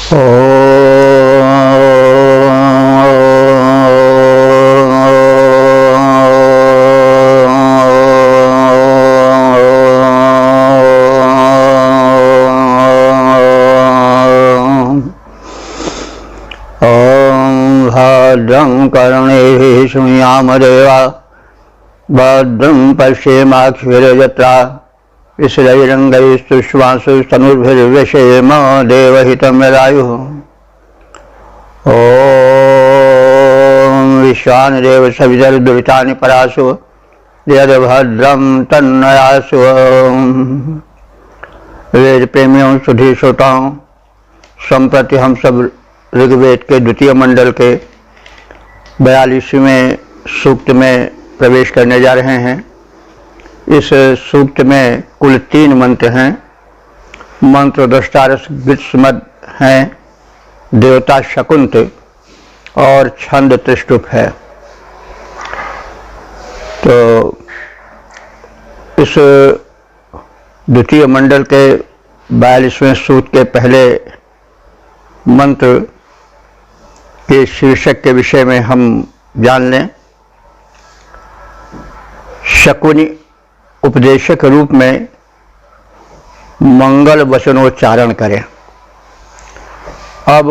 भद्रं कर्णेभिः शृणुयाम देवा भद्रं पश्येमाक्षभिर्यजत्रा विश्वैरङ्गैस्तुष्वांशुस्तनुर्भिर्व्यसेम देवहितं यदायुः। ॐ विश्वानिदेव सवितर्दुरितानि परासु यद्भद्रं तन्नयासु। वेद प्रेमियों सुधी श्रोताओं, संप्रति हम सब ऋग्वेद के द्वितीय मंडल के 42वें सूक्त में प्रवेश करने जा रहे हैं। इस सूक्त में कुल 3 मंत्र हैं। मंत्र दष्टारस ग्रीष्मद हैं, देवता शकुंत और छंद त्रिष्टुप है। तो इस द्वितीय मंडल के 42वें सूक्त के पहले मंत्र के शीर्षक के विषय में हम जान लें। शकुनी उपदेशक रूप में मंगल वचनोच्चारण करें। अब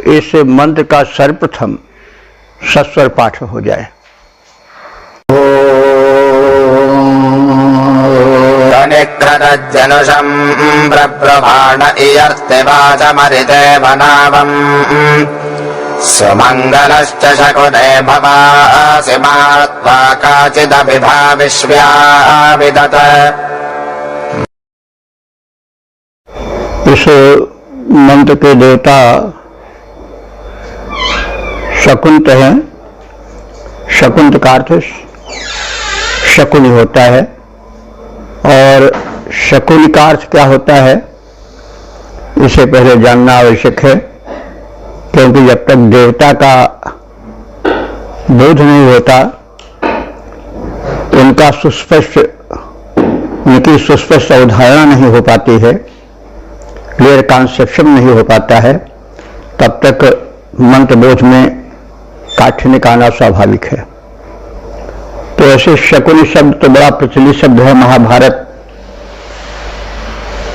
इस मंत्र का सर्वप्रथम सस्वर पाठ हो जाए। जनुषं प्रब्रभाण इयर्ते वाचमरिते वनावम् सुमङ्गलश्च शकुने भवासि मात्वा काचिदभिधा विश्व्या विदत। इस मंत्र के देवता शकुंत हैं। शकुंत का अर्थ शकुनी होता है और शकुनी का अर्थ क्या होता है इसे पहले जानना आवश्यक है, क्योंकि जब तक देवता का बोध नहीं होता उनकी सुस्पष्ट अवधारणा नहीं हो पाती है, क्लियर कॉन्सेप्शन नहीं हो पाता है, तब तक मंत्र बोध में काठिन्य का आना स्वाभाविक है। तो ऐसे शकुनी शब्द तो बड़ा प्रचलित शब्द है। महाभारत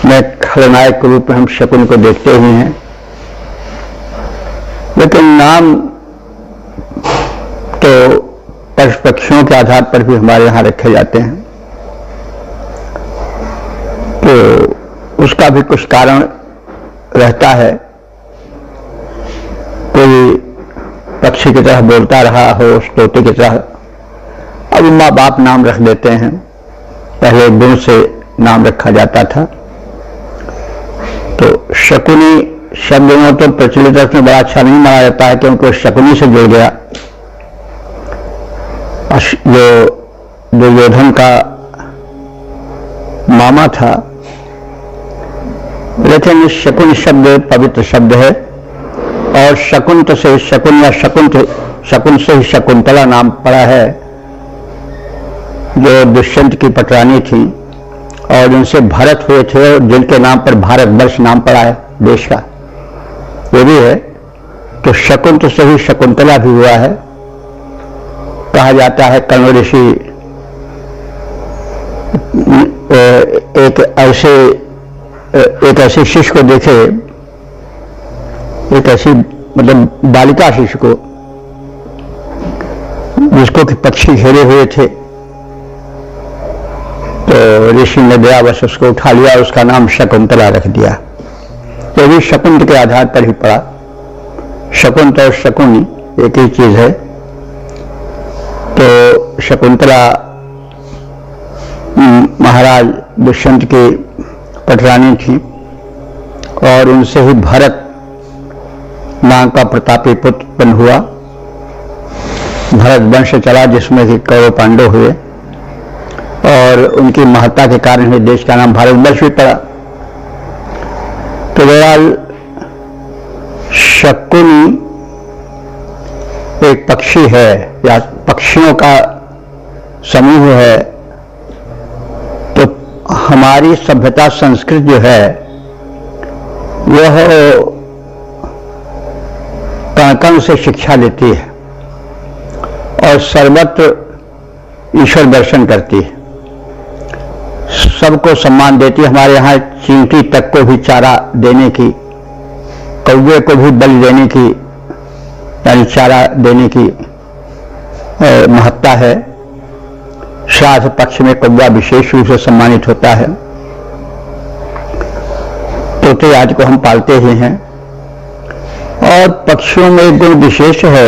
में खलनायक के रूप में हम शकुन को देखते ही हैं, लेकिन नाम तो पशु पक्षियों के आधार पर भी हमारे यहाँ रखे जाते हैं। तो उसका भी कुछ कारण रहता है। कोई पक्षी की तरह बोलता रहा हो, उस तोते की तरह। अब माँ बाप नाम रख देते हैं, पहले गुण से नाम रखा जाता था। तो शकुनी शब्द में तो प्रचलित अर्थ में बड़ा अच्छा नहीं माना जाता है, क्योंकि शकुनी से जुड़ गया। जो दुर्योधन का मामा था, लेकिन शकुन शब्द पवित्र शब्द है और शकुंत से शकुन या शकुन से ही शकुंतला नाम पड़ा है, जो दुष्यंत की पटरानी थी और जिनसे भरत हुए थे, जिनके नाम पर भारतवर्ष नाम पड़ा है देश का, वो भी है। तो शकुंत से ही शकुंतला भी हुआ है। कहा जाता है कण्व ऋषि एक ऐसे शिष्य को देखे, एक ऐसी मतलब बालिका शिशु को, जिसको कि पक्षी घेरे हुए थे। तो ऋषि ने दयावश उसको उठा लिया, उसका नाम शकुंतला रख दिया। तो भी शकुंत के आधार पर ही पड़ा। शकुंत और शकुनी एक ही चीज है। तो शकुंतला महाराज दुष्यंत की पटरानी थी और उनसे ही भरत नाम का प्रतापी पुत्र उत्पन्न हुआ। भरत वंश चला, जिसमें कि कौरव पांडव हुए और उनकी महत्ता के कारण ही देश का नाम भारतवर्ष भी पड़ा। तो बहरहाल शकुनी एक पक्षी है या पक्षियों का समूह है। तो हमारी सभ्यता संस्कृति जो है वह कण से शिक्षा लेती है और सर्वत्र ईश्वर दर्शन करती है, सबको सम्मान देती है। हमारे यहाँ चींटी तक को भी चारा देने की, कौवे को भी बलि देने की, यानी चारा देने की महत्ता है। श्राद्ध पक्ष में कौवा विशेष रूप से सम्मानित होता है। तोते आज को हम पालते ही हैं। और पक्षियों में एक गुण विशेष है,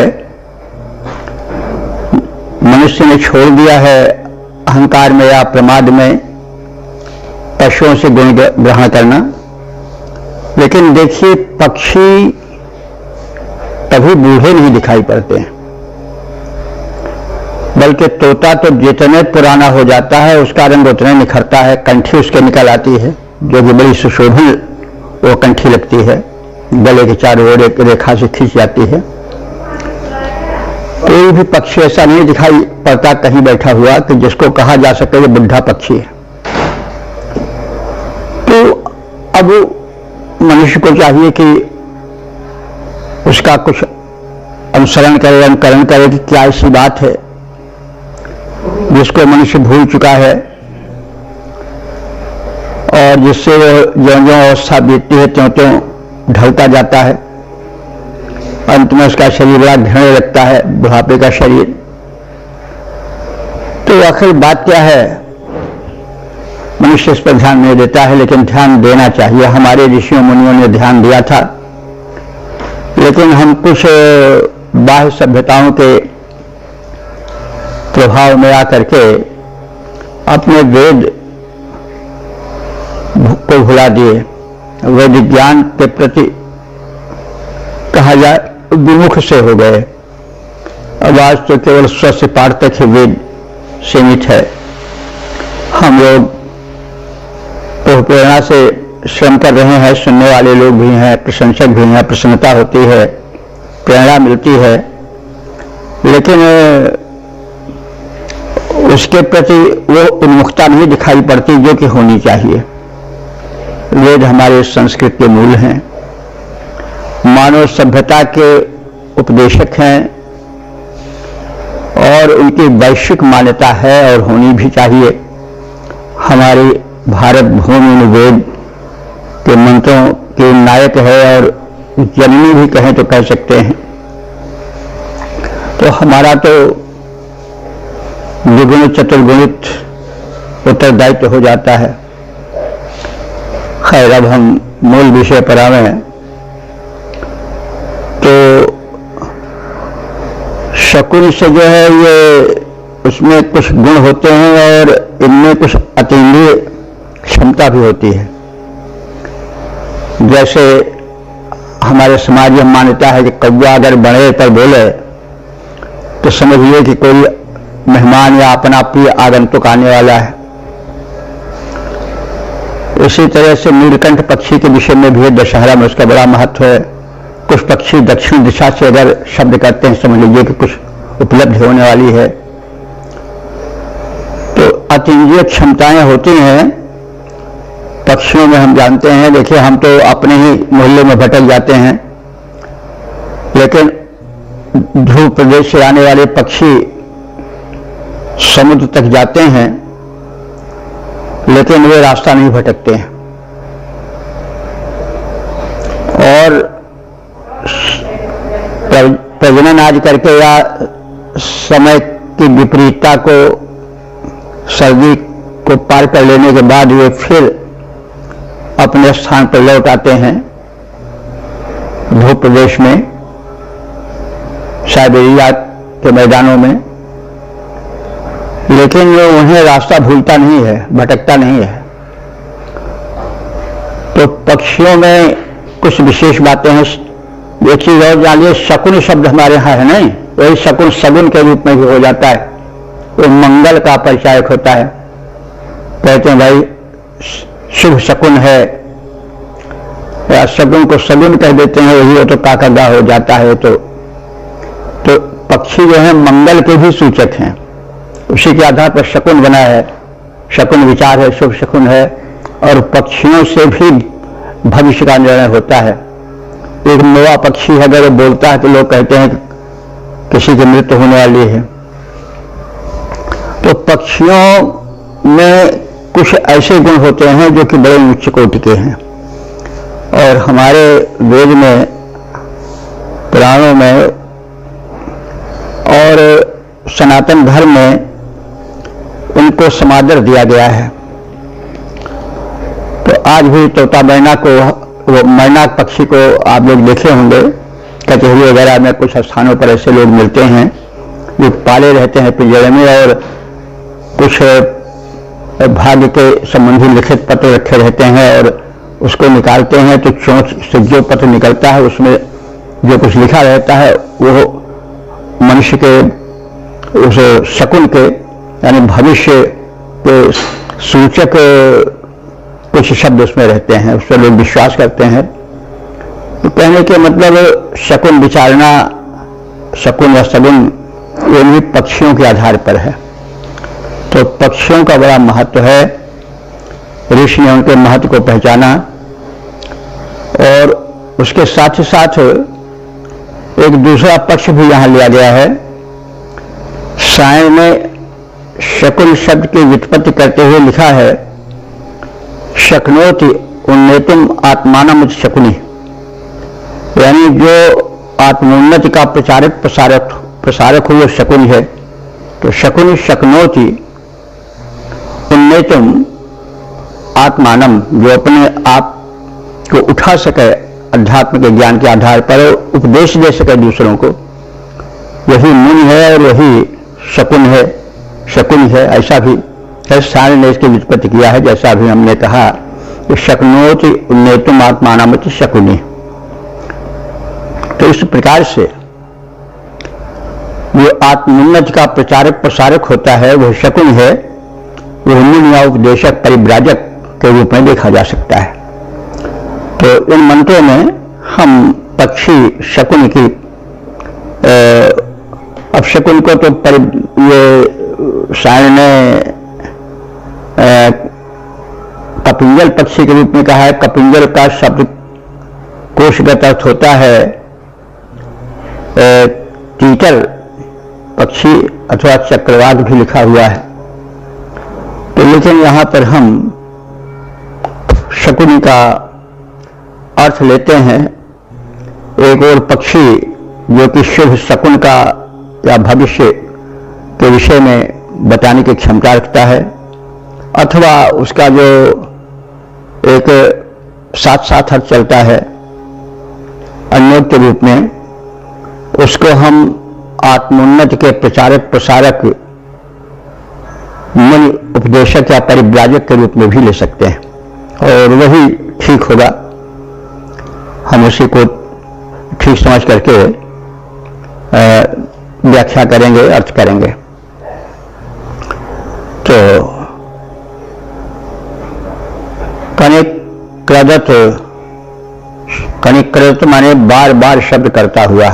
मनुष्य ने छोड़ दिया है अहंकार में या प्रमाद में पशुओं से गुण ग्रहण करना। लेकिन देखिए, पक्षी कभी बूढ़े नहीं दिखाई पड़ते हैं, बल्कि तोता तो जितने पुराना हो जाता है उसका रंग उतने निखरता है। कंठी उसके निकल आती है, जो कि बड़ी सुशोभन वो कंठी लगती है, गले के चारों ओर एक रेखा से खींच जाती है। कोई भी पक्षी ऐसा नहीं दिखाई पड़ता कहीं बैठा हुआ कि जिसको कहा जा सके ये बुढ़ा पक्षी है। तो अब मनुष्य को चाहिए कि उसका कुछ अनुसरण करे, अनुकरण करे कि क्या ऐसी बात है जिसको मनुष्य भूल चुका है और जिससे वो ज्यों-ज्यों अवस्था बीतती है त्यों-त्यों ढलता जाता है। अंत में उसका शरीर बड़ा ढहने लगता है, बुढ़ापे का शरीर। तो आखिर बात क्या है? मनुष्य इस पर ध्यान नहीं देता है, लेकिन ध्यान देना चाहिए। हमारे ऋषियों मुनियों ने ध्यान दिया था, लेकिन हम कुछ बाह्य सभ्यताओं के प्रभाव में आकर के अपने वेद को भुला दिए। वैदिक ज्ञान के प्रति कहा जाए विमुख से हो गए। अब आज तो केवल स्वस्थ पाठ तक ही वेद सीमित है। हम लोग तो प्रेरणा से श्रम कर रहे हैं, सुनने वाले लोग भी हैं, प्रशंसक भी हैं, प्रसन्नता होती है, प्रेरणा मिलती है, लेकिन उसके प्रति वो उन्मुखता नहीं दिखाई पड़ती जो कि होनी चाहिए। वेद हमारे संस्कृत के मूल हैं, मानव सभ्यता के उपदेशक हैं और उनकी वैश्विक मान्यता है और होनी भी चाहिए। हमारी भारत भूमि में वेद के मंत्रों के नायक है और जननी भी कहें तो कह सकते हैं। तो हमारा तो द्विगुणित चतुर्गुणित उत्तरदायित्व हो जाता है। खैर, अब हम मूल विषय पर आए तो शकुन से जो है ये उसमें कुछ गुण होते हैं और इनमें कुछ अतीन्द्रिय क्षमता भी होती है। जैसे हमारे समाज में मान्यता है कि कौवा अगर बड़े पर बोले तो समझिए कि कोई मेहमान या अपना प्रिय आगंतुक आने वाला है। इसी तरह से नीलकंठ पक्षी के विषय में भी दशहरा में उसका बड़ा महत्व है। कुछ पक्षी दक्षिण दिशा से अगर शब्द करते हैं, समझ लीजिए कि कुछ उपलब्धि होने वाली है। तो अतीन्द्रिय क्षमताएं होती हैं पक्षियों में, हम जानते हैं। देखिए, हम तो अपने ही मोहल्ले में भटक जाते हैं, लेकिन ध्रुव प्रदेश से आने वाले पक्षी समुद्र तक जाते हैं, लेकिन वे रास्ता नहीं भटकते हैं। और प्रजनन आज करके या समय की विपरीतता को, सर्दी को पार कर लेने के बाद वे फिर अपने स्थान पर लौट आते हैं ध्रुव प्रदेश में, साइबेरिया के मैदानों में। लेकिन वो उन्हें रास्ता भूलता नहीं है, भटकता नहीं है। तो पक्षियों में कुछ विशेष बातें हैं। एक चीज और जानिए, शकुन शब्द हमारे यहाँ है नहीं, वही शकुन सगुन के रूप में भी हो जाता है। वो मंगल का परिचायक होता है। कहते हैं भाई शुभ शकुन है, या शकुन को सगुन कह देते हैं, वही वो तो काकागा हो जाता है। तो पक्षी जो है मंगल के भी सूचक हैं। उसी के आधार पर शकुन बना है। शकुन विचार है, शुभ शकुन है। और पक्षियों से भी भविष्य का निर्णय होता है। एक नौवा पक्षी है, अगर वो बोलता है तो लोग कहते हैं किसी की मृत्यु होने वाली है। तो पक्षियों में कुछ ऐसे गुण होते हैं जो कि बड़े उच्च कोटि के हैं, और हमारे वेद में, पुराणों में और सनातन धर्म में उनको समादर दिया गया है। तो आज भी तोता मैना को, वो मैनाक पक्षी को आप लोग देखे होंगे, कचहरी वगैरह में कुछ स्थानों पर ऐसे लोग मिलते हैं जो पाले रहते हैं पिंजरे में, और कुछ भाग्य के संबंधी लिखित पत्र रखे रहते हैं, और उसको निकालते हैं तो चोंच से जो पत्र निकलता है उसमें जो कुछ लिखा रहता है वो मनुष्य के उस शकुन के, यानी भविष्य के सूचक कुछ शब्द उसमें रहते हैं, उस पर लोग विश्वास करते हैं। तो कहने के मतलब शकुन विचारना, शकुन या सगुन, ये भी पक्षियों के आधार पर है। तो पक्षियों का बड़ा महत्व है, ऋषि ने उनके महत्व को पहचाना, और उसके साथ ही साथ एक दूसरा पक्ष भी यहां लिया गया है। सायण में शकुन शब्द की व्युत्पत्ति करते हुए लिखा है, शक्नोति उन्नेतुम आत्मानम शकुनी, यानी जो आत्मोन्नति का प्रसारक हो वो शकुन है। तो शकुन शक्नोति उन्नेतुम आत्मानम, जो अपने आप को उठा सके अध्यात्म के ज्ञान के आधार पर, उपदेश दे सके दूसरों को, वही मुनि है और वही शकुन है। ऐसा भी है, सारे ने इसकी व्युत्पत्ति किया है, जैसा भी हमने कहा कि शक्नोति उन्नेतुम आत्मानम शकुनी। तो इस प्रकार से जो आत्मोन्नति का प्रचारक प्रसारक होता है वह शकुन है, वह मुनि या उपदेशक परिव्राजक के रूप में देखा जा सकता है। तो इन मंत्रों में हम पक्षी शकुन की, अब शकुन को तो ये सायण ने कपिंजल पक्षी के रूप में कहा है। कपिंजल का शब्द कोशगत अर्थ होता है तीतर पक्षी अथवा चक्रवात भी लिखा हुआ है। तो लेकिन यहां पर हम शकुनी का अर्थ लेते हैं एक और पक्षी जो कि शुभ शकुन का या भविष्य के विषय में बताने की क्षमता रखता है, अथवा उसका जो एक साथ साथ अर्थ चलता है अन्योद के रूप में, उसको हम आत्मोन्नति के प्रचारक प्रसारक, मुनि उपदेशक या परिव्राजक के रूप में भी ले सकते हैं, और वही ठीक होगा। हम उसी को ठीक समझ करके व्याख्या करेंगे, अर्थ करेंगे। तो कनिक्रदत माने बार बार शब्द करता हुआ।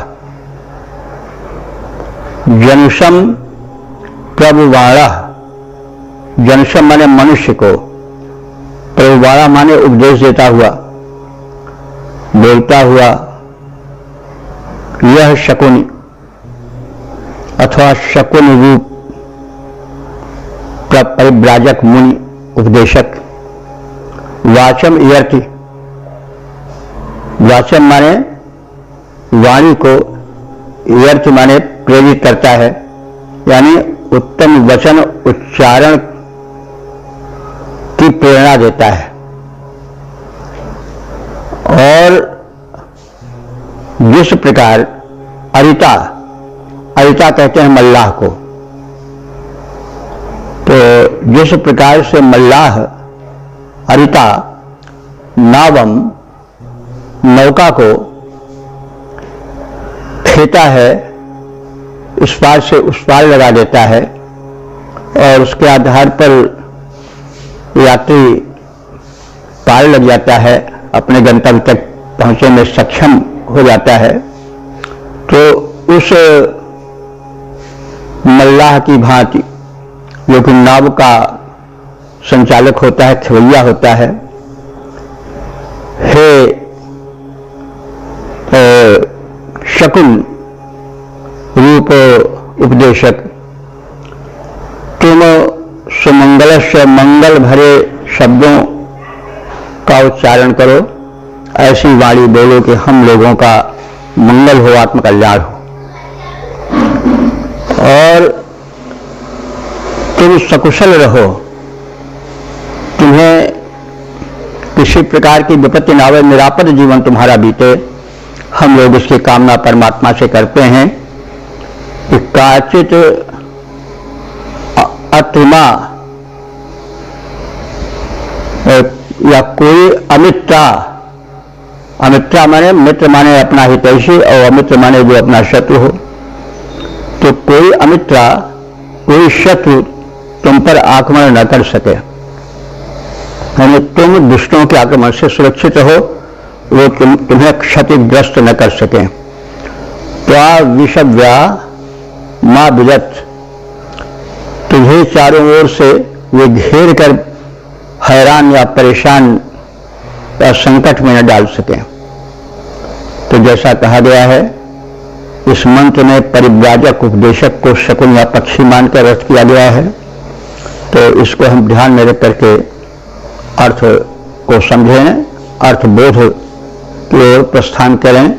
जनुषम प्रभुवाड़ा, जनुषम माने मनुष्य को, प्रभुवाड़ा माने उपदेश देता हुआ, बोलता हुआ। यह शकुन अथवा शकुन रूप परिव्राजक मुनि उपदेशक। वाचम इयर्ति, वाचम माने वाणी को, इयर्ति माने प्रेरित करता है, यानी उत्तम वचन उच्चारण की प्रेरणा देता है। और जिस प्रकार अरिता कहते हैं मल्लाह को, तो जिस प्रकार से मल्लाह अरिता नावम नौका को खेता है, इस पार से उस पार लगा देता है, और उसके आधार पर यात्री पार लग जाता है, अपने गंतव्य तक पहुंचने में सक्षम हो जाता है। तो उस मल्लाह की भांति जो कि नाव का संचालक होता है, खेवैया होता है, हे शकुन रूप उपदेशक, तुम सुमंगल से मंगल भरे शब्दों का उच्चारण करो, ऐसी वाणी बोलो कि हम लोगों का मंगल हो, आत्मकल्याण हो। और तुम सकुशल रहो, तुम्हें किसी प्रकार की विपत्ति न आवे, निरापद जीवन तुम्हारा बीते। हम लोग इसकी कामना परमात्मा से करते हैं कि काचित अत्रिमा या कोई अमित्रा, अमित्रा माने मित्र माने अपना हितैषी और अमित्र माने जो अपना शत्रु हो, तो कोई अमित्रा, कोई शत्रु तुम पर आक्रमण न कर सके, यानी तुम दुष्टों के आक्रमण से सुरक्षित हो, वो तुम्हें क्षतिग्रस्त न कर सके। त्वा विषव्या मां विजत, तुझे चारों ओर से वे घेर कर हैरान या परेशान या संकट में न डाल सके। तो जैसा कहा गया है, इस मंत्र में परिव्राजक उपदेशक को शकुन या पक्षी मानकर अर्थ किया गया है। तो इसको हम ध्यान में रख करके अर्थ को समझें, अर्थबोध की ओर प्रस्थान करें।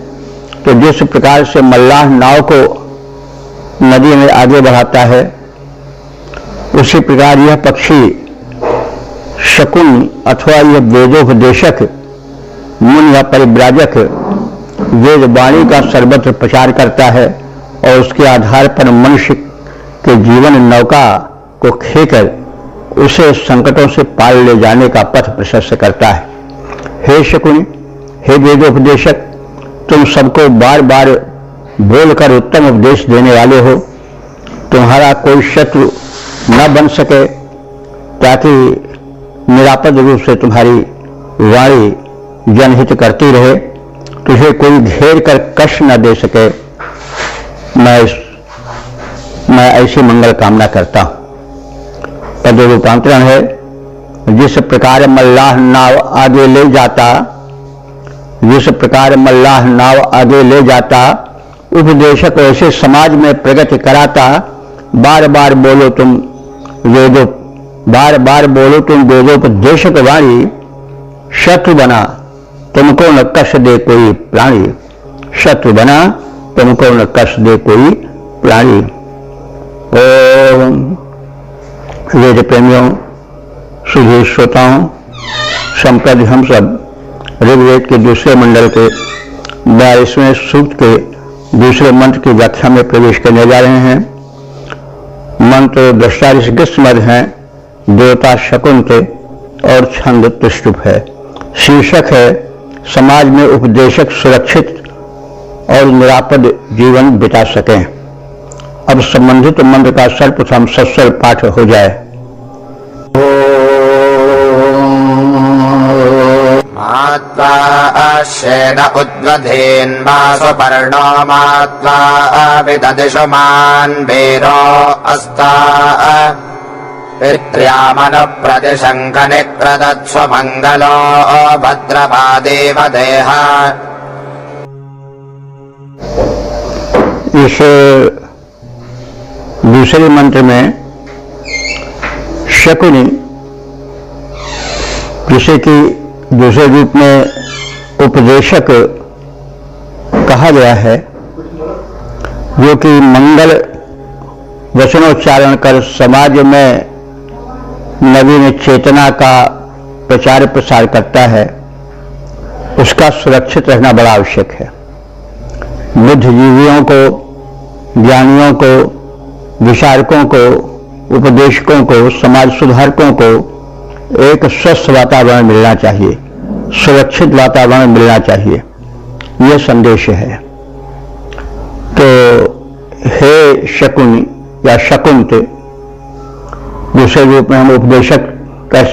तो जिस प्रकार से मल्लाह नाव को नदी में आगे बढ़ाता है, उसी प्रकार यह पक्षी शकुन अथवा यह वेदोपदेशक मुनि या परिव्राजक वेद वाणी का सर्वत्र प्रचार करता है और उसके आधार पर मनुष्य के जीवन नौका को खेकर उसे संकटों से पार ले जाने का पथ प्रशस्त करता है। हे शकुन, हे वेदोपदेशक, तुम सबको बार बार बोलकर उत्तम उपदेश देने वाले हो। तुम्हारा कोई शत्रु न बन सके, ताकि निरापद रूप से तुम्हारी वाणी जनहित करती रहे, तुझे कोई घेर कर कष्ट न दे सके। मैं ऐसी मंगल कामना करता हूं। पद रूपांतरण है, जिस प्रकार मल्लाह नाव आगे ले जाता, जिस प्रकार मल्लाह नाव आगे ले जाता, उपदेशक ऐसे समाज में प्रगति कराता। बार बार बोलो तुम वेदोपदेशक वाणी, शत्रु बना तुमको न कष्ट दे कोई प्राणी, शत्रु बना तुमको न कष्ट दे कोई प्राणी। ओम वेद प्रेमियों, सुधी श्रोताओं, संप्रति हम सब ऋग्वेद के दूसरे मंडल के 22वें सूक्त के दूसरे मंत्र की व्याख्या में प्रवेश करने जा रहे हैं। मंत्र दृष्टारिष्ट मद हैं, देवता शकुन थे और छंद तुष्टुप है। शीर्षक है, समाज में उपदेशक सुरक्षित और निरापद जीवन बिता सकें। अब संबंधित मंत्र का सर्वप्रथम सस्वर पाठ हो जाए। मात्वा अश्येन उद्वधेन्मासपर्णो मात्वा विददिशुमान् वीरो अस्ता पित्र्यामनु प्रतिशङ्कनिक्रदत्स्वमङ्गलो भद्रपादेव देह। इस दूसरे मंत्र में शकुनी, जिसे कि दूसरे रूप में उपदेशक कहा गया है, जो कि मंगल वचनोच्चारण कर समाज में नवीन चेतना का प्रचार प्रसार करता है, उसका सुरक्षित रहना बड़ा आवश्यक है। बुद्धिजीवियों को, ज्ञानियों को, विचारकों को, उपदेशकों को, समाज सुधारकों को एक स्वस्थ वातावरण मिलना चाहिए, सुरक्षित वातावरण मिलना चाहिए, यह संदेश है। तो हे शकुन या शकुंत, दूसरे रूप में हम उपदेशक कह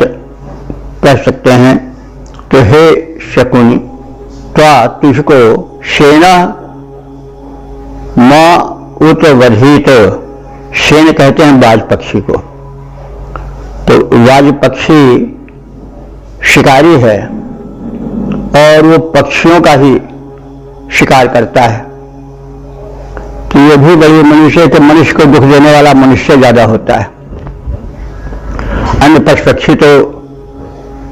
सकते हैं। तो हे शकुन, त्वा तुझको सेना मां उत वधित, शेन कहते हैं बाज पक्षी को। तो बाज पक्षी शिकारी है और वो पक्षियों का ही शिकार करता है। कि ये भी बड़ी मनुष्य के मनुष्य को दुख देने वाला मनुष्य ज्यादा होता है। अन्य पशु पक्षी तो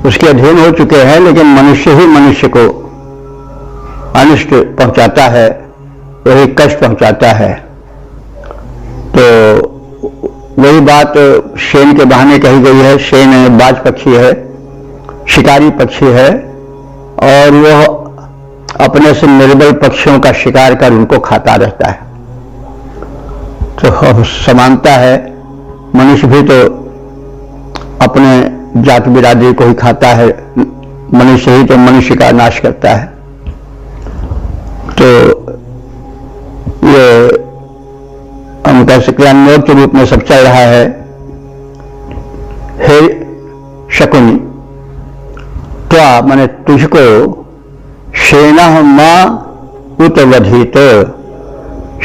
उसके अधीन हो चुके हैं, लेकिन मनुष्य ही मनुष्य को अनिष्ट पहुंचाता है, वही कष्ट पहुंचाता है। तो वही बात शेन के बहाने कही गई है। शेन बाज पक्षी है, शिकारी पक्षी है, और वह अपने से निर्बल पक्षियों का शिकार कर उनको खाता रहता है। तो समानता है, मनुष्य भी तो अपने जात बिरादरी को ही खाता है, मनुष्य ही तो मनुष्य का नाश करता है। तो ये हम कह सकते हैं अन्योद के रूप में सब चल रहा है। हे शकुनी, त्वा माने तुझको, शेना मां उतवधित,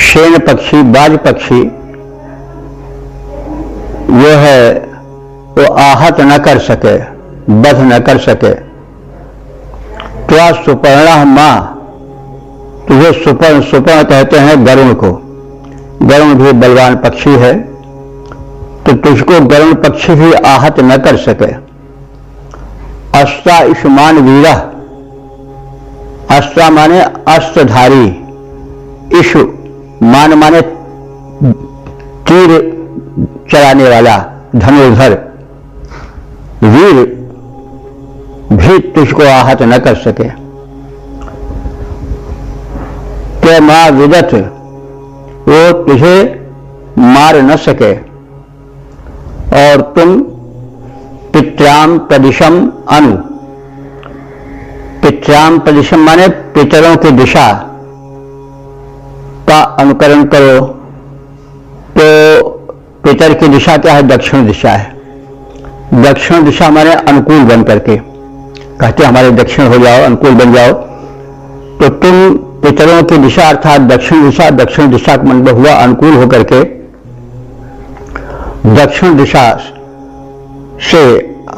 शेन पक्षी बाज पक्षी वो है वो आहत न कर सके, बध न कर सके। त्वा सुपर्णा मां, तुझे सुपर्ण, सुपर्ण कहते हैं गरुण को। गरुण भी बलवान पक्षी है, तो तुझको गरुण पक्षी भी आहत न कर सके। अस्ता इष्मान वीरा, अस्ता माने अस्त्रधारी, इशु मान माने तीर चलाने वाला, धनुर्धर, वीर भी तुझको आहत न कर सके। के मां विदत, वो तुझे मार न सके। और तुम पित्राम प्रदिशम अनु, पित्राम प्रदिशम माने पितरों की दिशा का अनुकरण करो। तो पितर की दिशा क्या है? दक्षिण दिशा है। दक्षिण दिशा माने अनुकूल बन करके, कहते हमारे दक्षिण हो जाओ, अनुकूल बन जाओ। तो तुम पितरों की दिशा अर्थात दक्षिण दिशा, दक्षिण दिशा का मतलब हुआ अनुकूल होकर के दक्षिण दिशा से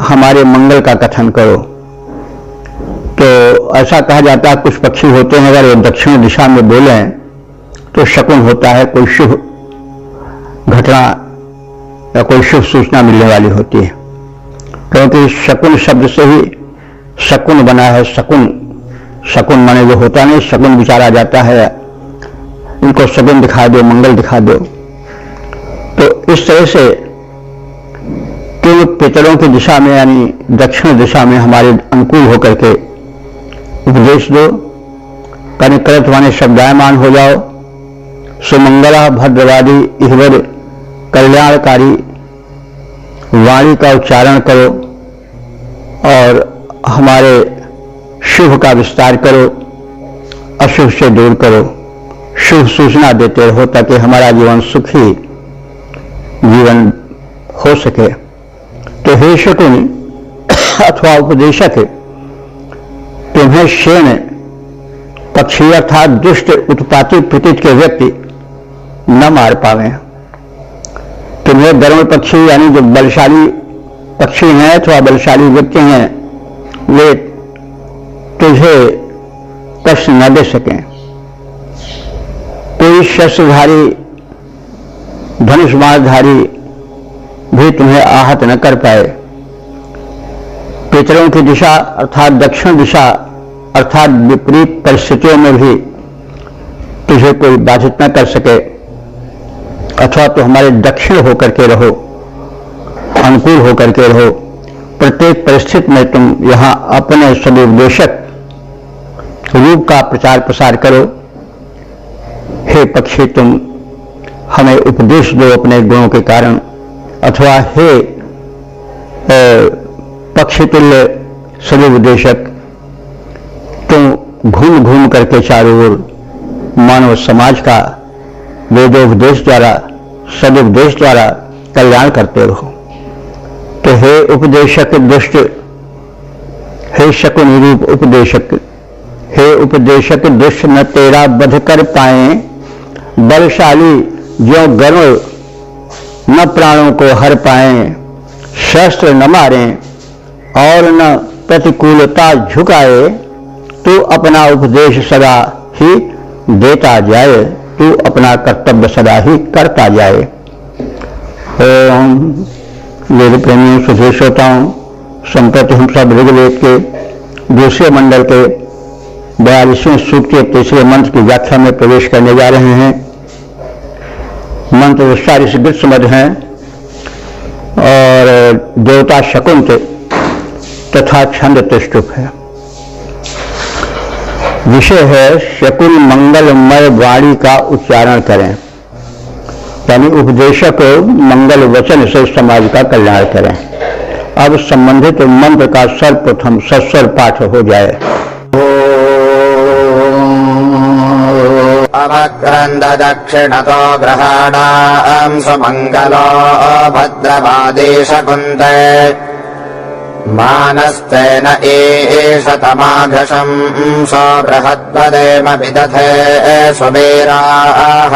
हमारे मंगल का कथन करो। तो ऐसा कहा जाता है कुछ पक्षी होते हैं अगर वो दक्षिण दिशा में बोले तो शकुन होता है, कोई शुभ घटना या कोई शुभ सूचना मिलने वाली होती है। क्योंकि शकुन शब्द से ही शकुन बना है। शकुन, शकुन माने जो होता नहीं, शकुन विचारा जाता है, इनको शकुन दिखा दो, मंगल दिखा दो। तो इस तरह से तुम पितरों की दिशा में यानी दक्षिण दिशा में हमारे अनुकूल होकर के उपदेश दो। कनिकृत माने शब्दायमान हो जाओ। सुमंगला भद्रवादी इहवर कल्याणकारी वाणी का उच्चारण करो और हमारे शुभ का विस्तार करो, अशुभ से दूर करो, शुभ सूचना देते रहो ताकि हमारा जीवन सुखी जीवन हो सके। तो हे शकुनी अथवा उपदेशक, तुम्हें शेन पक्षी अर्थात दुष्ट उत्पाती प्रकृति के व्यक्ति न मार पावे। तुम्हें गरुड़ पक्षी यानी जो बलशाली पक्षी हैं अथवा बलशाली व्यक्ति हैं वे तुझे कष्ट न दे सकें। कोई शस्त्रधारी धनुष बाणधारी भी तुम्हें आहत न कर पाए। पितरों की दिशा अर्थात दक्षिण दिशा अर्थात विपरीत परिस्थितियों में भी तुझे कोई बाधित न कर सके, अथवा तो हमारे दक्षिण होकर के रहो, अनुकूल होकर के रहो। प्रत्येक परिस्थिति में तुम यहां अपने सदुपदेशक रूप का प्रचार प्रसार करो। हे पक्षी, तुम हमें उपदेश दो अपने गुणों के कारण, अथवा हे पक्षी तुल्य सदुपदेशक, तुम घूम घूम करके चारों ओर मानव समाज का वेदोपदेश द्वारा सदुपदेश द्वारा कल्याण करते रहो। तो हे उपदेशक दुष्ट, हे शकुन रूप उपदेशक, हे उपदेशक दुष्ट न तेरा वध कर पाए। बलशाली जो गरुड़ न प्राणों को हर पाए, शस्त्र न मारे और न प्रतिकूलता झुकाए, तू अपना उपदेश सदा ही देता जाए, तू अपना कर्तव्य सदा ही करता जाए। ओम वेद प्रेमियों, सुधे श्रोताओं, संप्रति हम सब ऋग्वेद के दूसरे मंडल के 42वें सूक्त के तीसरे मंत्र की व्याख्या में प्रवेश करने जा रहे हैं। मंत्र विस्तार इस ग्रीष्मद हैं और देवता शकुंत तथा छंद तिष्टुप है। विषय है शकुन मंगलमय वाणी का उच्चारण करें, यानी उपदेशक मंगल वचन से समाज का कल्याण करें। अब संबंधित मंत्र का सर्वप्रथम सस्वर पाठ हो जाए। अवक्रन्द दक्षिणतो ग्रहाणां सुमङ्गलो भद्रवादे शकुन्ते मानस्तेन एष तमाघशं सो बृहद्वदेम विदधे सुवीराः।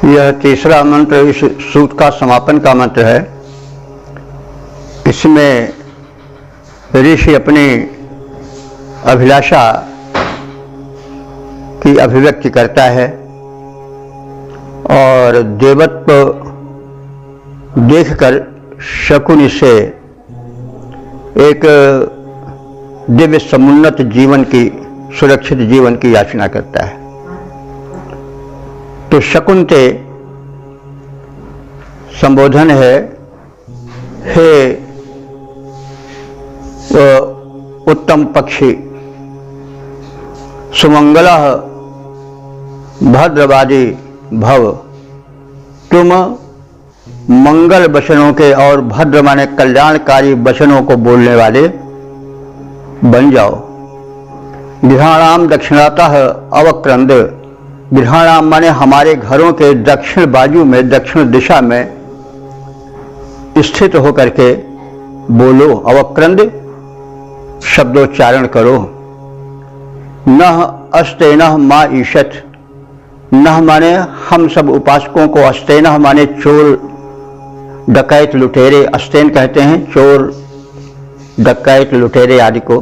यह तीसरा मंत्र इस सूक्त का समापन का मंत्र है। इसमें ऋषि अपनी अभिलाषा की अभिव्यक्ति करता है और देवत्व देखकर शकुन से एक दिव्य समुन्नत जीवन की, सुरक्षित जीवन की याचना करता है। तो शकुंते संबोधन है, हे उत्तम पक्षी, सुमंगलः भद्रवादी भव, तुम मंगल वचनों के और भद्र माने कल्याणकारी वचनों को बोलने वाले बन जाओ। गृहाणाम दक्षिणातः अवक्रंद, गृहाणाम माने हमारे घरों के दक्षिण बाजू में, दक्षिण दिशा में स्थित होकर के बोलो। अवक्रंद शब्दोच्चारण करो। नह अस्तेनः मा ईशत, नह माने हम सब उपासकों को, अस्तेनः माने चोर डकैत लुटेरे, अस्तेन कहते हैं चोर डकैत लुटेरे आदि को।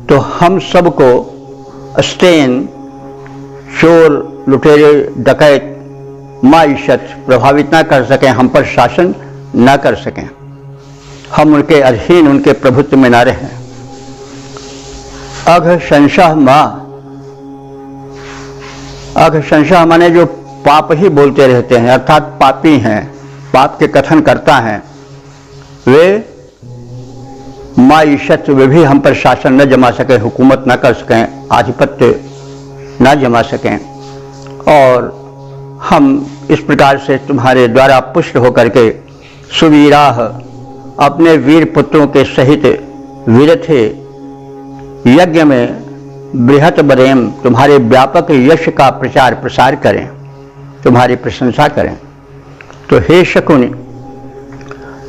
तो हम सब को अस्तेन चोर लुटेरे डकैत माईशत प्रभावित ना कर सकें, हम पर शासन ना कर सकें, हम उनके अधीन, उनके प्रभुत्व में ना रहें। अघ संशय माँ, अघ संशय माने जो पाप ही बोलते रहते हैं, अर्थात पापी हैं, पाप के कथन करता है, वे माईशत, वे भी हम पर शासन न जमा सके, हुकूमत न कर सकें, आधिपत्य न जमा सकें। और हम इस प्रकार से तुम्हारे द्वारा पुष्ट होकर के सुवीराह, अपने वीर पुत्रों के सहित विरथे यज्ञ में बृहत बरेम, तुम्हारे व्यापक यश का प्रचार प्रसार करें, तुम्हारी प्रशंसा करें। तो हे शकुन,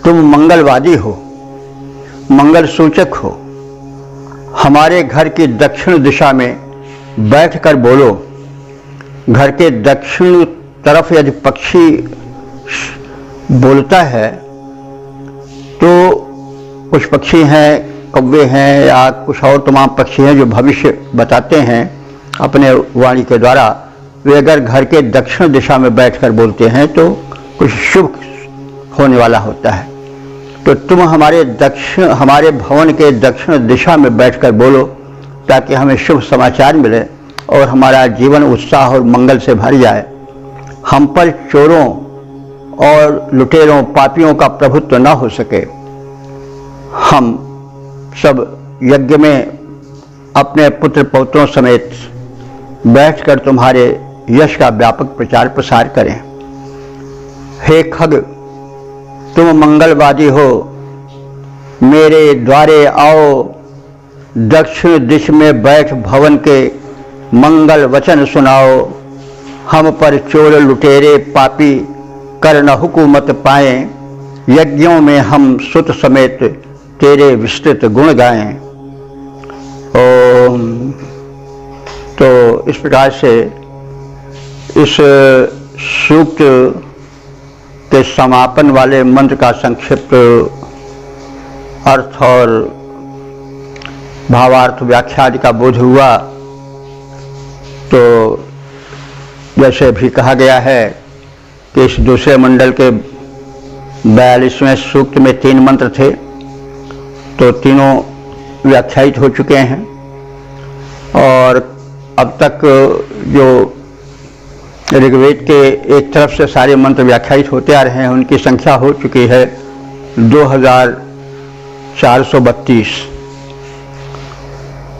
तुम मंगलवादी हो, मंगल सूचक हो, हमारे घर की दक्षिण दिशा में बैठकर बोलो। घर के दक्षिण तरफ यदि पक्षी बोलता है तो कुछ पक्षी हैं, कौवे हैं या कुछ और तमाम पक्षी हैं जो भविष्य बताते हैं अपने वाणी के द्वारा, वे अगर घर के दक्षिण दिशा में बैठकर बोलते हैं तो कुछ शुभ होने वाला होता है। तो तुम हमारे भवन के दक्षिण दिशा में बैठकर बोलो ताकि हमें शुभ समाचार मिले और हमारा जीवन उत्साह और मंगल से भर जाए। हम पर चोरों और लुटेरों, पापियों का प्रभुत्व न हो सके। हम सब यज्ञ में अपने पुत्र पौत्रों समेत बैठकर तुम्हारे यश का व्यापक प्रचार प्रसार करें। हे खग, तुम मंगलवादी हो, मेरे द्वारे आओ, दक्षिण दिश में बैठ भवन के मंगल वचन सुनाओ। हम पर चोर लुटेरे पापी कर न हुकूमत पाएं, यज्ञों में हम सुत समेत तेरे विस्तृत गुण गाएं। ओम। तो इस प्रकार से इस सूक्त के समापन वाले मंत्र का संक्षिप्त अर्थ और भावार्थ व्याख्या आदि का बोध हुआ तो जैसे भी कहा गया है कि इस दूसरे मंडल के 42वें सूक्त में 3 मंत्र थे, तो तीनों व्याख्यायित हो चुके हैं और अब तक जो ऋग्वेद के एक तरफ से सारे मंत्र व्याख्यायित होते आ रहे हैं उनकी संख्या हो चुकी है 2432।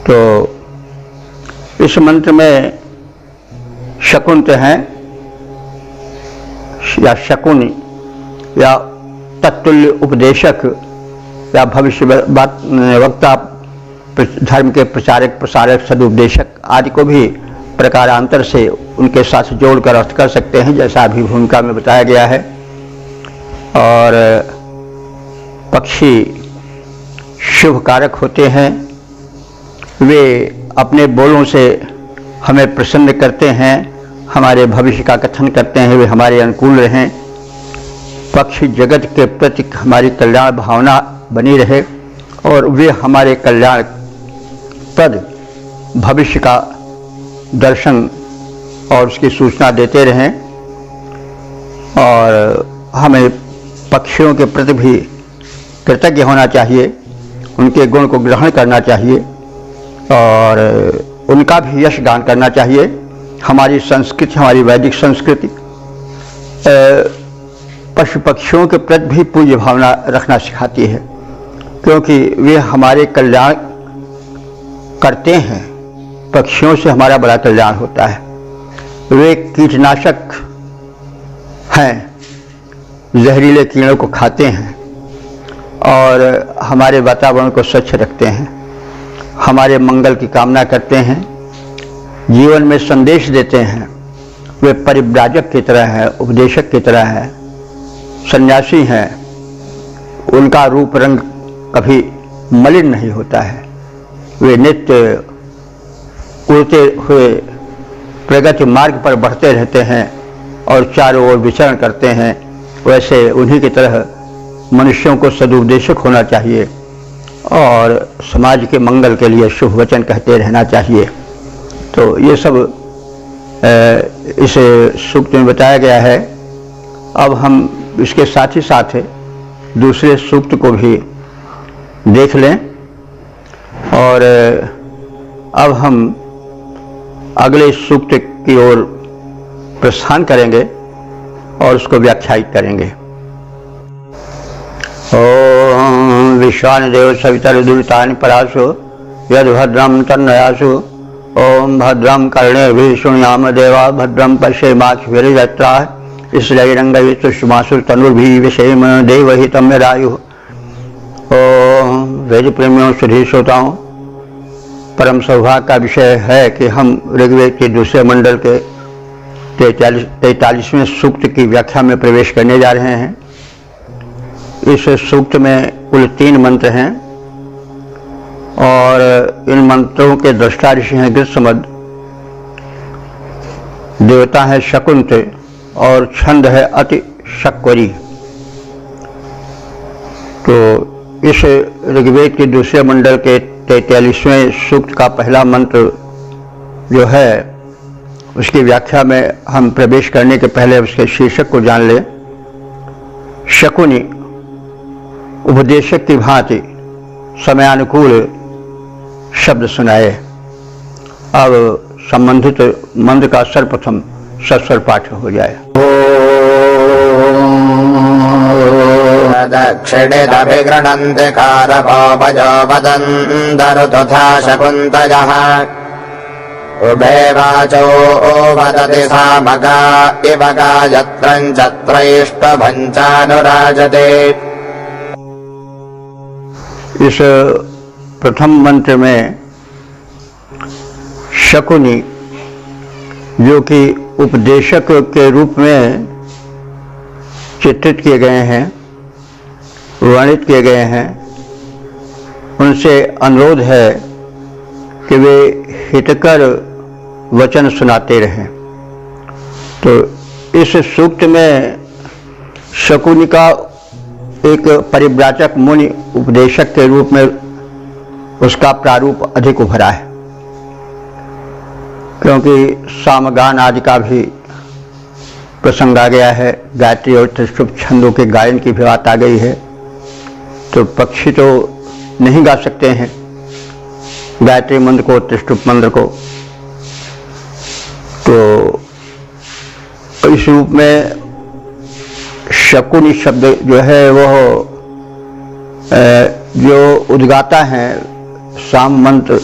तो इस मंत्र में शकुंत हैं या शकुन या तत्तुल्य उपदेशक या भविष्य वक्ता, धर्म के प्रचारक प्रसारक सदुपदेशक आदि को भी प्रकारांतर से उनके साथ जोड़कर अर्थ कर सकते हैं, जैसा अभी भूमिका में बताया गया है। और पक्षी शुभ कारक होते हैं, वे अपने बोलों से हमें प्रसन्न करते हैं, हमारे भविष्य का कथन करते हैं, वे हमारे अनुकूल रहें। पक्षी जगत के प्रति हमारी कल्याण भावना बनी रहे और वे हमारे कल्याण पद भविष्य का दर्शन और उसकी सूचना देते रहें। और हमें पक्षियों के प्रति भी कृतज्ञ होना चाहिए, उनके गुण को ग्रहण करना चाहिए और उनका भी यश गान करना चाहिए। हमारी संस्कृति, हमारी वैदिक संस्कृति पशु पक्षियों के प्रति भी पूज्य भावना रखना सिखाती है, क्योंकि वे हमारे कल्याण करते हैं। पक्षियों से हमारा बड़ा कल्याण होता है। वे कीटनाशक हैं, जहरीले कीड़ों को खाते हैं और हमारे वातावरण को स्वच्छ रखते हैं, हमारे मंगल की कामना करते हैं, जीवन में संदेश देते हैं। वे परिव्राजक की तरह हैं, उपदेशक की तरह हैं, सन्यासी हैं। उनका रूप रंग कभी मलिन नहीं होता है। वे नित्य उड़ते हुए प्रगति मार्ग पर बढ़ते रहते हैं और चारों ओर विचरण करते हैं। वैसे उन्हीं की तरह मनुष्यों को सदुपदेशक होना चाहिए और समाज के मंगल के लिए शुभ वचन कहते रहना चाहिए। तो ये सब इस सूक्त में बताया गया है। अब हम इसके साथ ही साथ दूसरे सूक्त को भी देख लें और अब हम अगले सूक्त की ओर प्रस्थान करेंगे और उसको व्याख्यायित करेंगे। ओम विश्वानदेव सवितरुदुरितानि परासु यद भद्रम तन्नयासु। ओम भद्रम कर्णेभिः शृणुयाम देवा भद्रम पश्येमाक्षभिर्यजत्राः श्रीरंगैः सुषमासु तनुर्भिः विषेम देवहितं यदायुः। ओम वेद प्रेमियों सुधी श्रोताओं, परम सौभाग्य का विषय है कि हम ऋग्वेद के दूसरे मंडल के 43वें सूक्त की व्याख्या में प्रवेश करने जा रहे हैं। इस सूक्त में कुल 3 मंत्र हैं और इन मंत्रों के दृष्टा ऋषि हैं गृत्समद, देवता है शकुंत और छंद है अति शक्वरी। तो इस ऋग्वेद के दूसरे मंडल के 43वें सूक्त का पहला मंत्र जो है उसकी व्याख्या में हम प्रवेश करने के पहले उसके शीर्षक को जान लें। शकुनी उपदेशक की भांति समयानुकूल शब्द सुनाए। अब संबंधित मंत्र का सर्वप्रथम सस्वर पाठ हो जाए। दक्षिणिदभिगृह्णन्ति कारपोपजो वदन्तरुतथा शकुन्तयः। उभे वाचो वदति सामगा इव गायत्रं चत्रैष्टभञ्चानुराजते। इस प्रथम मंत्र में शकुनी जो कि उपदेशक के रूप में चित्रित किए गए हैं, वर्णित किए गए हैं, उनसे अनुरोध है कि वे हितकर वचन सुनाते रहें। तो इस सूक्त में शकुनी का एक परिव्राजक मुनि उपदेशक के रूप में उसका प्रारूप अधिक उभरा है, क्योंकि सामगान आदि का भी प्रसंग आ गया है, गायत्री और त्रिशुभ छंदों के गायन की भी बात आ गई है। तो पक्षी तो नहीं गा सकते हैं गायत्री मंत्र को, त्रिशुभ मंत्र को, तो इस रूप में शकुनी शब्द जो है वह जो उद्गाता हैं, साम मंत्र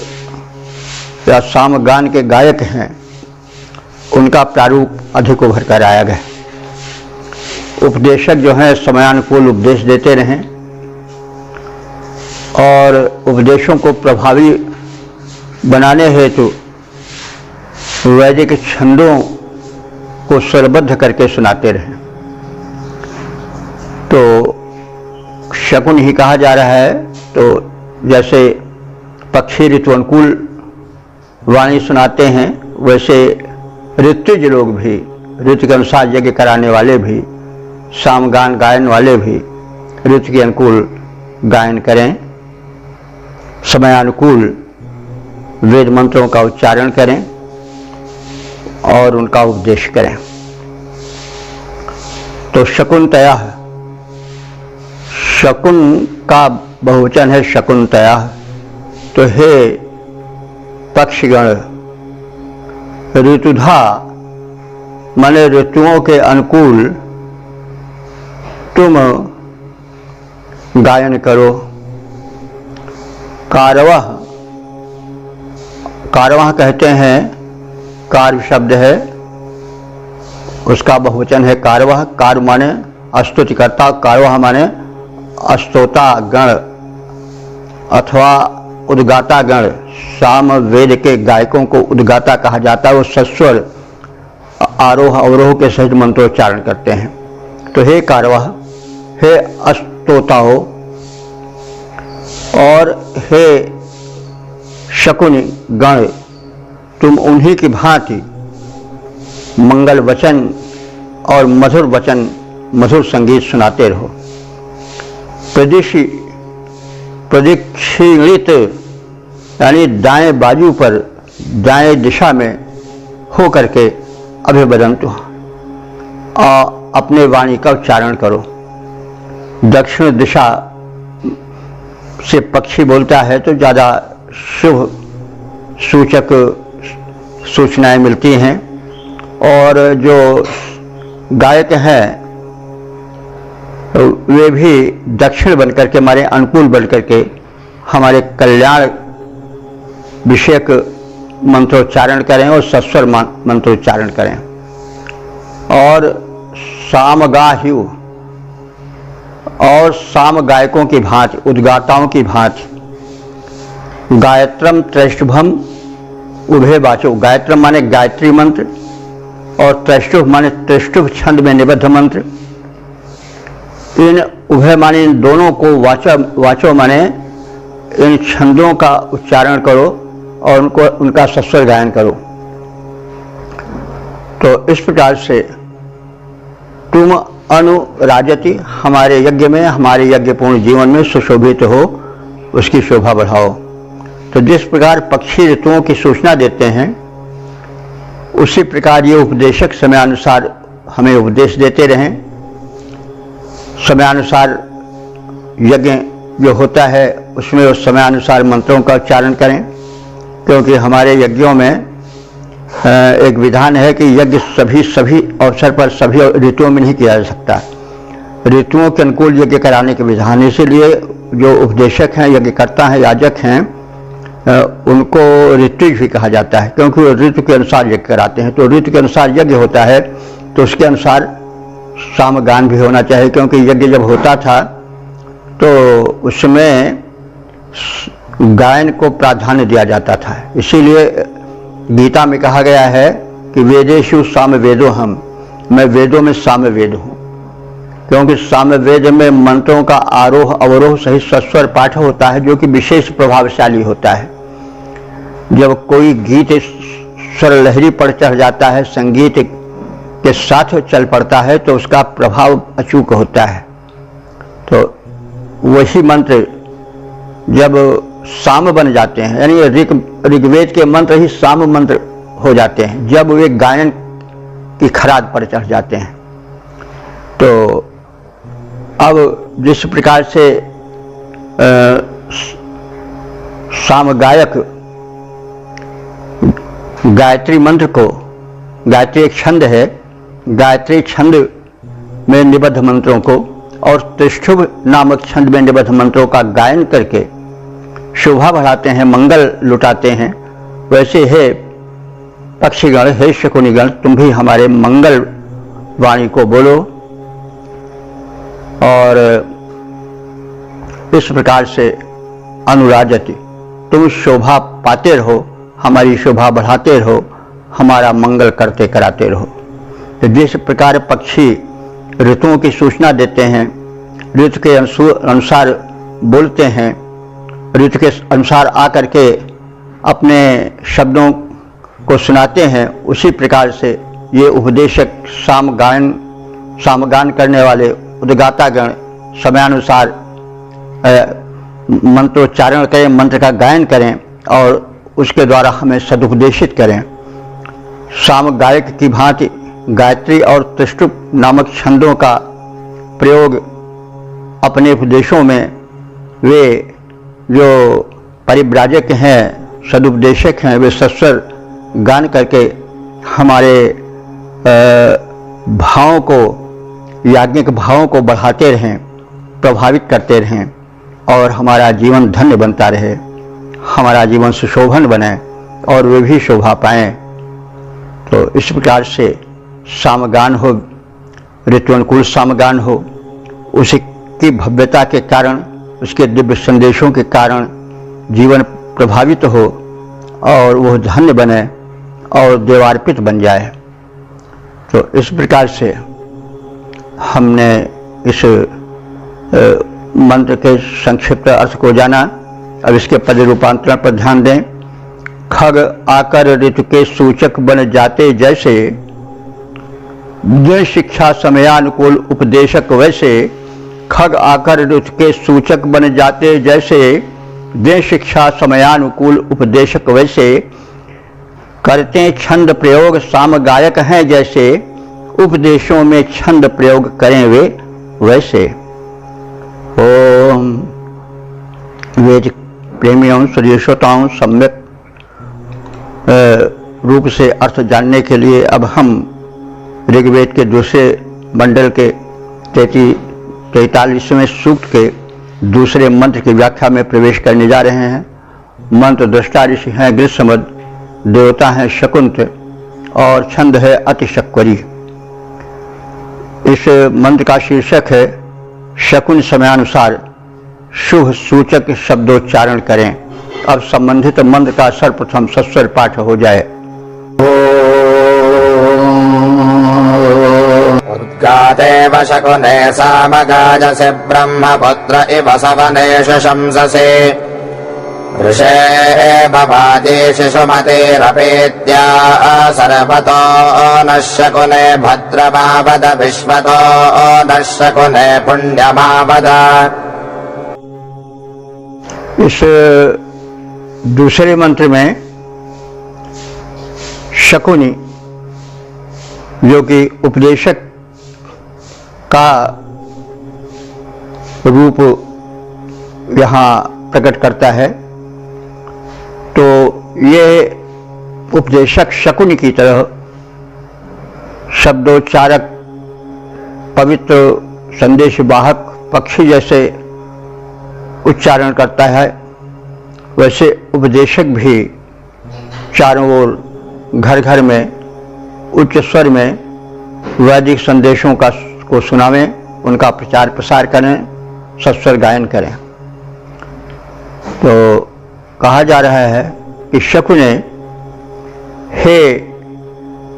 या सामगान के गायक हैं, उनका प्रारूप अधिक उभर कर आया गया। उपदेशक जो हैं समयानुकूल उपदेश देते रहें और उपदेशों को प्रभावी बनाने हेतु वैदिक छंदों को स्वरबद्ध करके सुनाते रहें। तो शकुन ही कहा जा रहा है। तो जैसे पक्षी ऋतु अनुकूल वाणी सुनाते हैं, वैसे ऋतुज लोग भी, ऋतु के अनुसार यज्ञ कराने वाले भी, सामगान गायन वाले भी ऋतु के अनुकूल गायन करें, समयानुकूल वेद मंत्रों का उच्चारण करें और उनका उपदेश करें। तो शकुंतया, शकुन का बहुवचन है शकुंतया। तो हे पक्षीगण, ऋतुधा माने ऋतुओं के अनुकूल तुम गायन करो। कारवह, कारवह कहते हैं, कार्व शब्द है, उसका बहुवचन है कारवह। कार्व माने स्तुतिकर्ता, कारवह माने स्तोता गण अथवा उद्गाता गण। साम वेद के गायकों को उद्गाता कहा जाता है। वो सस्वर आरोह अवरोह के सहित मंत्रोच्चारण करते हैं। तो हे कारवह, हे स्तोताओ और हे शकुनी गण, तुम उन्हीं की भांति मंगल वचन और मधुर वचन, मधुर संगीत सुनाते रहो। प्रदक्षिणित यानी दाएं बाजू पर, दाएं दिशा में हो करके अभिवदंतु, अपने वाणी का उच्चारण करो। दक्षिण दिशा से पक्षी बोलता है तो ज़्यादा शुभ सूचक सूचनाएं मिलती हैं, और जो गायक हैं वे भी दक्षिण बनकर के, हमारे अनुकूल बनकर के हमारे कल्याण विषयक मंत्रोच्चारण करें और सस्वर मंत्रोच्चारण करें। और सामगाह्यु, और साम गायकों की भांति, उद्गाताओं की भांति, गायत्रम त्रैष्टुभम उभे वाचो। गायत्रम माने गायत्री मंत्र और त्रैष्टुभ माने त्रिष्टुभ छंद में निबद्ध मंत्र। इन उभय माने इन दोनों को वाचो माने इन छंदों का उच्चारण करो और उनका सस्वर गायन करो। तो इस प्रकार से तुम अनुराजति, हमारे यज्ञ में, हमारे यज्ञपूर्ण जीवन में सुशोभित हो, उसकी शोभा बढ़ाओ। तो जिस प्रकार पक्षी ऋतुओं की सूचना देते हैं, उसी प्रकार ये उपदेशक समयानुसार हमें उपदेश देते रहें। समयानुसार यज्ञ जो होता है उसमें उस समयानुसार मंत्रों का उच्चारण करें, क्योंकि हमारे यज्ञों में एक विधान है कि यज्ञ सभी अवसर पर, सभी ऋतुओं में नहीं किया जा सकता। ऋतुओं के अनुकूल यज्ञ कराने के विधान, इसीलिए जो उपदेशक हैं, यज्ञकर्ता हैं, याजक हैं, उनको ऋत्विज भी कहा जाता है, क्योंकि वो ऋतु के अनुसार यज्ञ कराते हैं। तो ऋतु के अनुसार यज्ञ होता है तो उसके अनुसार सामगान भी होना चाहिए, क्योंकि यज्ञ जब होता था तो उसमें गायन को प्राधान्य दिया जाता था। इसीलिए गीता में कहा गया है कि वेदेषु सामवेदो हम, मैं वेदों में सामवेद हूँ, क्योंकि सामवेद में मंत्रों का आरोह अवरोह सहित सस्वर पाठ होता है, जो कि विशेष प्रभावशाली होता है। जब कोई गीत स्वर लहरी पर चढ़ जाता है, संगीत के साथ चल पड़ता है, तो उसका प्रभाव अचूक होता है। तो वही मंत्र जब साम बन जाते हैं, यानी ऋग्वेद के मंत्र ही साम मंत्र हो जाते हैं जब वे गायन की खराद पर चढ़ जाते हैं। तो अब जिस प्रकार से साम गायक गायत्री मंत्र को, गायत्री एक छंद है, गायत्री छंद में निबद्ध मंत्रों को और त्रिशुभ नामक छंद में निबद्ध मंत्रों का गायन करके शोभा बढ़ाते हैं, मंगल लुटाते हैं, वैसे हे पक्षीगण, हे शकुनिगण, तुम भी हमारे मंगल वाणी को बोलो और इस प्रकार से अनुराजति, तुम शोभा पाते रहो, हमारी शोभा बढ़ाते रहो, हमारा मंगल करते कराते रहो। तो जिस प्रकार पक्षी ऋतुओं की सूचना देते हैं, ऋतु के अनुसार बोलते हैं, ऋतु के अनुसार आकर के अपने शब्दों को सुनाते हैं, उसी प्रकार से ये उपदेशक सामगान करने वाले उद्गातागण समयानुसार मंत्रोच्चारण करें, मंत्र का गायन करें और उसके द्वारा हमें सदुपदेशित करें। साम गायक की भांति गायत्री और त्रिशुभ नामक छंदों का प्रयोग अपने उपदेशों में वे जो परिव्राजक हैं, सदुपदेशक हैं, वे सस्वर गान करके हमारे भावों को, याज्ञिक भावों को बढ़ाते रहें, प्रभावित करते रहें और हमारा जीवन धन्य बनता रहे, हमारा जीवन सुशोभन बने और वे भी शोभा पाएं। तो इस प्रकार से सामगान हो, ऋतुअनुकूल सामगान हो, उसकी भव्यता के कारण, उसके दिव्य संदेशों के कारण जीवन प्रभावित हो और वह धन्य बने और देवार्पित बन जाए। तो इस प्रकार से हमने इस मंत्र के संक्षिप्त अर्थ को जाना। अब इसके पद रूपांतरण पर ध्यान दें। खग आकर ऋतु के सूचक बन जाते जैसे, दिन शिक्षा समयानुकूल उपदेशक वैसे। खग आकर ऋतु के सूचक बन जाते जैसे, दिन शिक्षा समयानुकूल उपदेशक वैसे। करते छंद प्रयोग साम गायक हैं जैसे, उपदेशों में छंद प्रयोग करें वे वैसे। ओम। वेद प्रेमियों, सभी श्रोताओं, सम्यक रूप से अर्थ जानने के लिए अब हम ऋग्वेद के दूसरे मंडल के 43वें सूक्त के दूसरे मंत्र की व्याख्या में प्रवेश करने जा रहे हैं। मंत्र दृष्टा ऋषि हैं ग्रीष्मद, देवता हैं शकुंत और छंद है अतिशक्वरी। इस मंत्र का शीर्षक है शकुन समयानुसार शुभ सूचक शब्दोच्चारण करें। अब संबंधित मंत्र का सर्वप्रथम सस्वर पाठ हो जाए। उद्गातेव शकुने सामगाजसे ब्रह्मपुत्र इव सवनेश शंससे। ऋषे बभादे शिशुमतेरपेत्या सर्वतो नः शकुने भद्रमावद विश्वतो नः शकुने पुण्यमावद। इस दूसरे मंत्र में शकुनी जो कि उपदेशक का रूप यहाँ प्रकट करता है, तो ये उपदेशक शकुनी की तरह शब्दोच्चारक, पवित्र संदेश वाहक पक्षी जैसे उच्चारण करता है, वैसे उपदेशक भी चारों ओर घर घर में उच्च स्वर में वैदिक संदेशों को सुनावें, उनका प्रचार प्रसार करें, सस्वर गायन करें। तो कहा जा रहा है कि शकुने हे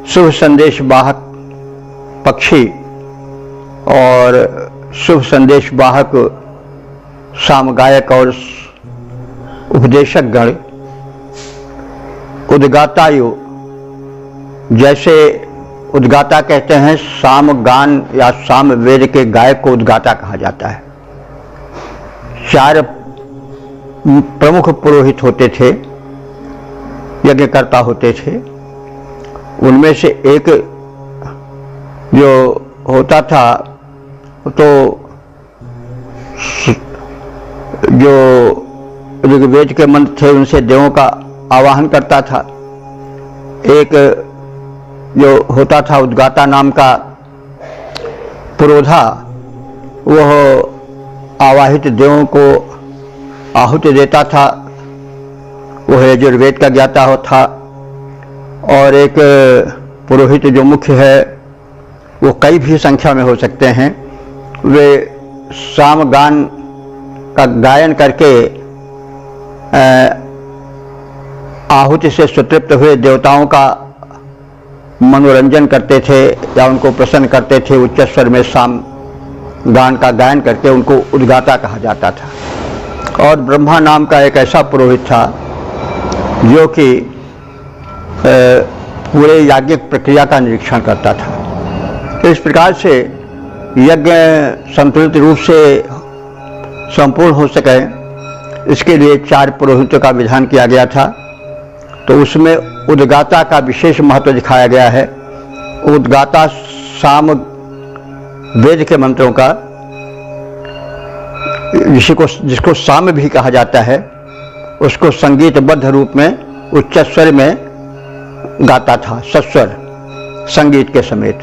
शुभ संदेश वाहक पक्षी और शुभ संदेश वाहक सामगायक और उपदेशक गण, उद्गातायु, जैसे उद्गाता कहते हैं, सामगान या साम वेद के गायक को उद्गाता कहा जाता है। चार प्रमुख पुरोहित होते थे, यज्ञकर्ता होते थे। उनमें से एक जो होता था तो जो ऋग्वेद के मंत्र थे उनसे देवों का आवाहन करता था। एक जो होता था उद्गाता नाम का पुरोधा, वह आवाहित देवों को आहुति देता था, वह यजुर्वेद का ज्ञाता था। और एक पुरोहित जो मुख्य है वो कई भी संख्या में हो सकते हैं, वे सामगान का गायन करके आहुति से संतृप्त हुए देवताओं का मनोरंजन करते थे या उनको प्रसन्न करते थे। उच्च स्वर में साम गान का गायन करके उनको उद्गाता कहा जाता था। और ब्रह्मा नाम का एक ऐसा पुरोहित था जो कि पूरे याज्ञिक प्रक्रिया का निरीक्षण करता था। तो इस प्रकार से यज्ञ संतुलित रूप से संपूर्ण हो सके, इसके लिए 4 पुरोहितों का विधान किया गया था। तो उसमें उद्गाता का विशेष महत्व दिखाया गया है। उद्गाता साम वेद के मंत्रों का, जिसको साम भी कहा जाता है, उसको संगीतबद्ध रूप में उच्च स्वर में गाता था, सस्वर संगीत के समेत।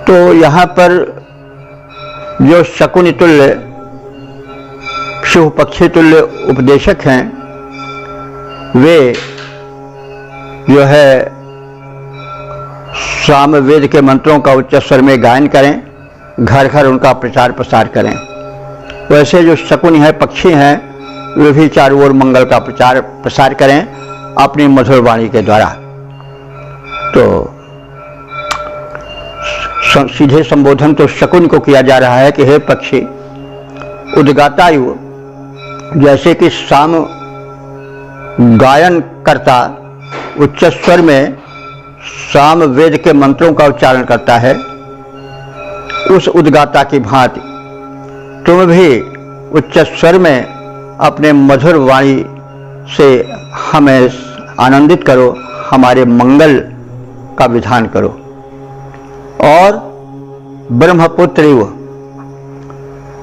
तो यहाँ पर जो शकुनि तुल्य, शुभ पक्षी तुल्य उपदेशक हैं, वे जो है सामवेद के मंत्रों का उच्च स्वर में गायन करें, घर घर उनका प्रचार प्रसार करें। वैसे जो शकुनि है, पक्षी हैं, वे भी चारों ओर मंगल का प्रचार प्रसार करें अपनी मधुर वाणी के द्वारा। तो सीधे संबोधन तो शकुन को किया जा रहा है कि हे पक्षी, उद्गातायु जैसे कि साम गायन करता उच्च स्वर में साम वेद के मंत्रों का उच्चारण करता है, उस उद्गाता की भांति तुम भी उच्च स्वर में अपने मधुर वाणी से हमें आनंदित करो, हमारे मंगल का विधान करो। और ब्रह्मपुत्र,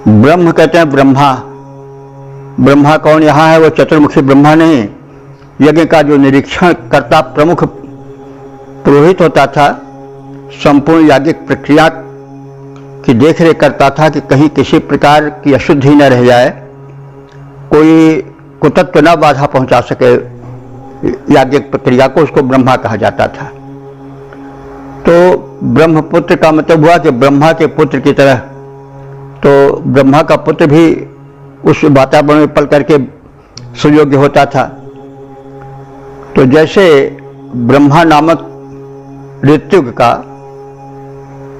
ब्रह्म कहते हैं ब्रह्मा। ब्रह्मा कौन यहाँ है? वो चतुर्मुखी ब्रह्मा नहीं, यज्ञ का जो निरीक्षण करता प्रमुख पुरोहित होता था, संपूर्ण याज्ञिक प्रक्रिया की देखरेख करता था कि कहीं किसी प्रकार की अशुद्धि न रह जाए, कोई कुतत्व न बाधा पहुंचा सके याज्ञिक प्रक्रिया को, उसको ब्रह्मा कहा जाता था। तो ब्रह्मपुत्र का मतलब हुआ कि ब्रह्मा के पुत्र की तरह। तो ब्रह्मा का पुत्र भी उस वातावरण में पल करके सुयोग्य होता था। तो जैसे ब्रह्मा नामक ऋत्विक का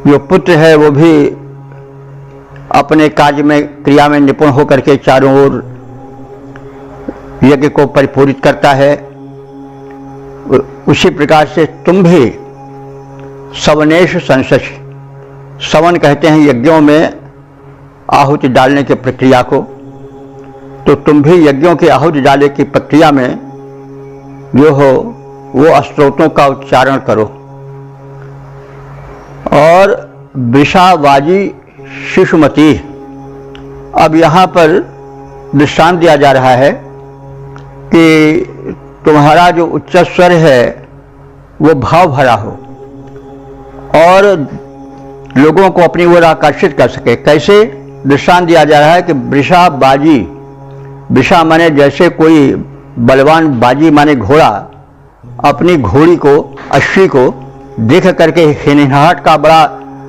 जो पुत्र है, वो भी अपने कार्य में, क्रिया में निपुण होकर के चारों ओर यज्ञ को परिपूरित करता है, उसी प्रकार से तुम भी सवनेश संसश, सवन कहते हैं यज्ञों में आहुति डालने की प्रक्रिया को, तो तुम भी यज्ञों की आहुति डालने की प्रक्रिया में जो हो वो स्तोत्रों का उच्चारण करो। और वृषावाजी शिशुमती, अब यहाँ पर दृष्टांत दिया जा रहा है कि तुम्हारा जो उच्च स्वर है वो भाव भरा हो और लोगों को अपनी ओर आकर्षित कर सके। कैसे? दृष्टांत दिया जा रहा है कि वृषा बाजी, वृषा माने जैसे कोई बलवान, बाजी माने घोड़ा, अपनी घोड़ी को, अश्वी को देख करके हिनहाट का बड़ा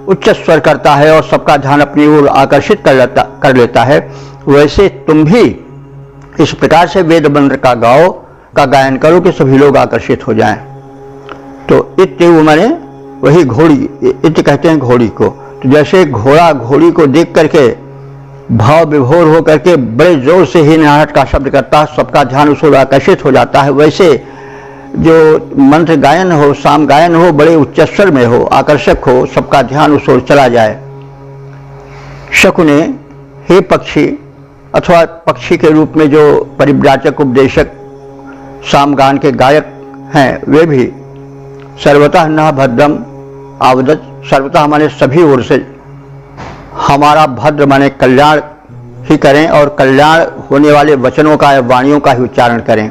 उच्च स्वर करता है और सबका ध्यान अपनी ओर आकर्षित कर लेता है, वैसे तुम भी इस प्रकार से वेद मंत्र का गायन करो कि सभी लोग आकर्षित हो जाएं। तो इत्य माने वही घोड़ी, इत्य कहते हैं घोड़ी को। तो जैसे घोड़ा घोड़ी को देख करके भाव विभोर हो करके बड़े जोर से ही निहाट का शब्द करता है, सबका ध्यान उस ओर आकर्षित हो जाता है, वैसे जो मंत्र गायन हो, साम गायन हो, बड़े उच्च स्वर में हो, आकर्षक हो, सबका ध्यान उस ओर चला जाए। शकुने, हे पक्षी, अथवा पक्षी के रूप में जो परिव्राजक, उपदेशक, सामगान के गायक हैं, वे भी सर्वतः न भद्रम आवदत, सर्वतः हमारे सभी ओर से हमारा भद्र माने कल्याण ही करें और कल्याण होने वाले वचनों का या वाणियों का ही उच्चारण करें।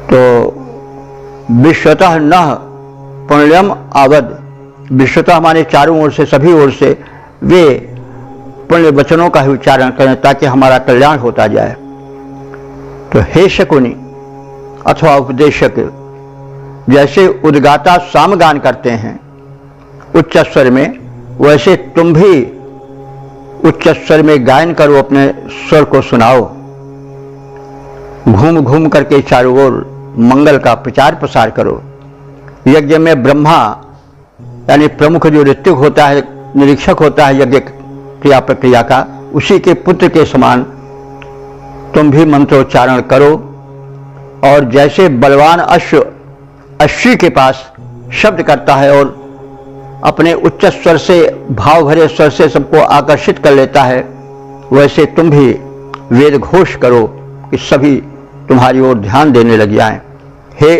तो विश्वतः न पुण्यम आवद, विश्वतः हमारे चारों ओर से, सभी ओर से वे पुण्य वचनों का ही उच्चारण करें ताकि हमारा कल्याण होता जाए। तो हे शकुनी अथवा उपदेशक, जैसे उद्गाता सामगान करते हैं उच्च स्वर में, वैसे तुम भी उच्च स्वर में गायन करो, अपने स्वर को सुनाओ। घूम घूम करके चारों ओर मंगल का प्रचार प्रसार करो। यज्ञ में ब्रह्मा यानी प्रमुख जो ऋत्विक होता है, निरीक्षक होता है यज्ञ क्रिया प्रक्रिया का, उसी के पुत्र के समान तुम भी मंत्रोच्चारण करो। और जैसे बलवान अश्व अश्वी के पास शब्द करता है और अपने उच्च स्वर से, भाव भरे स्वर से सबको आकर्षित कर लेता है, वैसे तुम भी वेद घोष करो कि सभी तुम्हारी ओर ध्यान देने लग जाएं। हे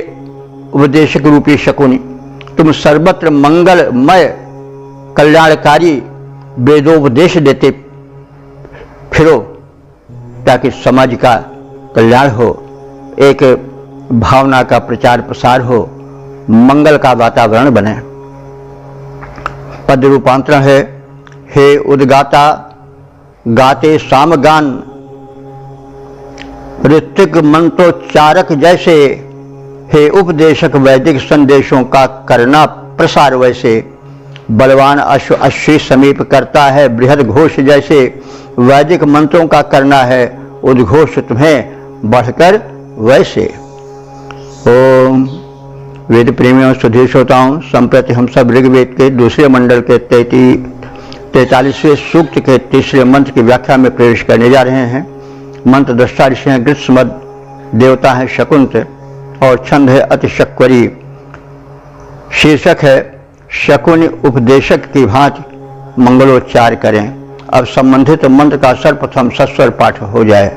उपदेशक रूपी शकुनी, तुम सर्वत्र मंगलमय कल्याणकारी वेदोपदेश देते फिरो ताकि समाज का कल्याण हो, एक भावना का प्रचार प्रसार हो, मंगल का वातावरण बने। पद रूपांतरण है, हे उद्गाता गाते सामगान, ऋत्विक मंत्रोच्चारक जैसे, हे उपदेशक वैदिक संदेशों का करना प्रसार वैसे, बलवान अश्व अश्वी समीप करता है बृहद घोष जैसे, वैदिक मंत्रों का करना है उद्घोष तुम्हें बढ़कर वैसे। ओम वेद प्रेमियों, सुधीर श्रोताओं, संप्रति हम सब ऋग्वेद के दूसरे मंडल के 43वें सूक्त के तीसरे मंत्र की व्याख्या में प्रवेश करने जा रहे हैं। मंत्र दृष्टा ऋषि हैं ग्रीष्मद, देवता है शकुंत और छंद है अतिशक्वरी। शीर्षक है शकुनी उपदेशक की भांति मंगलोच्चार करें। अब संबंधित मंत्र का सर्वप्रथम सस्वर पाठ हो जाए।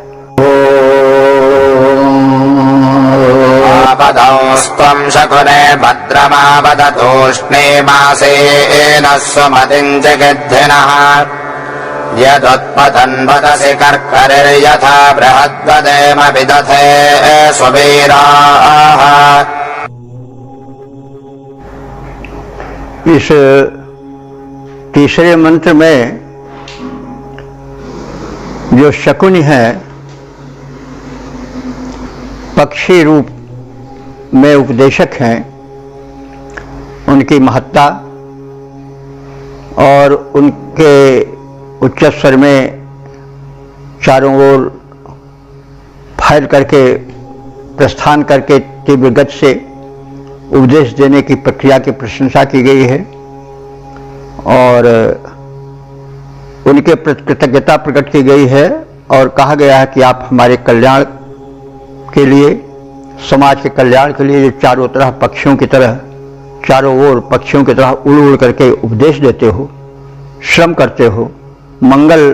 आपदौस्त्वं शकुने भद्रमावदतोष्णे मासेन स्वमतिं जगद्धिनः यदुत्पतन् वदसि कर्करिर्यथा बृहद्वदेम विदथे स्ववीराः। इस तीसरे मंत्र में जो शकुनी है, पक्षी रूप में उपदेशक हैं, उनकी महत्ता और उनके उच्च स्वर में चारों ओर फैल करके प्रस्थान करके तीव्र गति से उपदेश देने की प्रक्रिया की प्रशंसा की गई है और उनके प्रति कृतज्ञता प्रकट की गई है और कहा गया है कि आप हमारे कल्याण के लिए, समाज के कल्याण के लिए जो चारों तरफ पक्षियों की तरह, चारों ओर पक्षियों की तरह उड़ उड़ करके उपदेश देते हो, श्रम करते हो, मंगल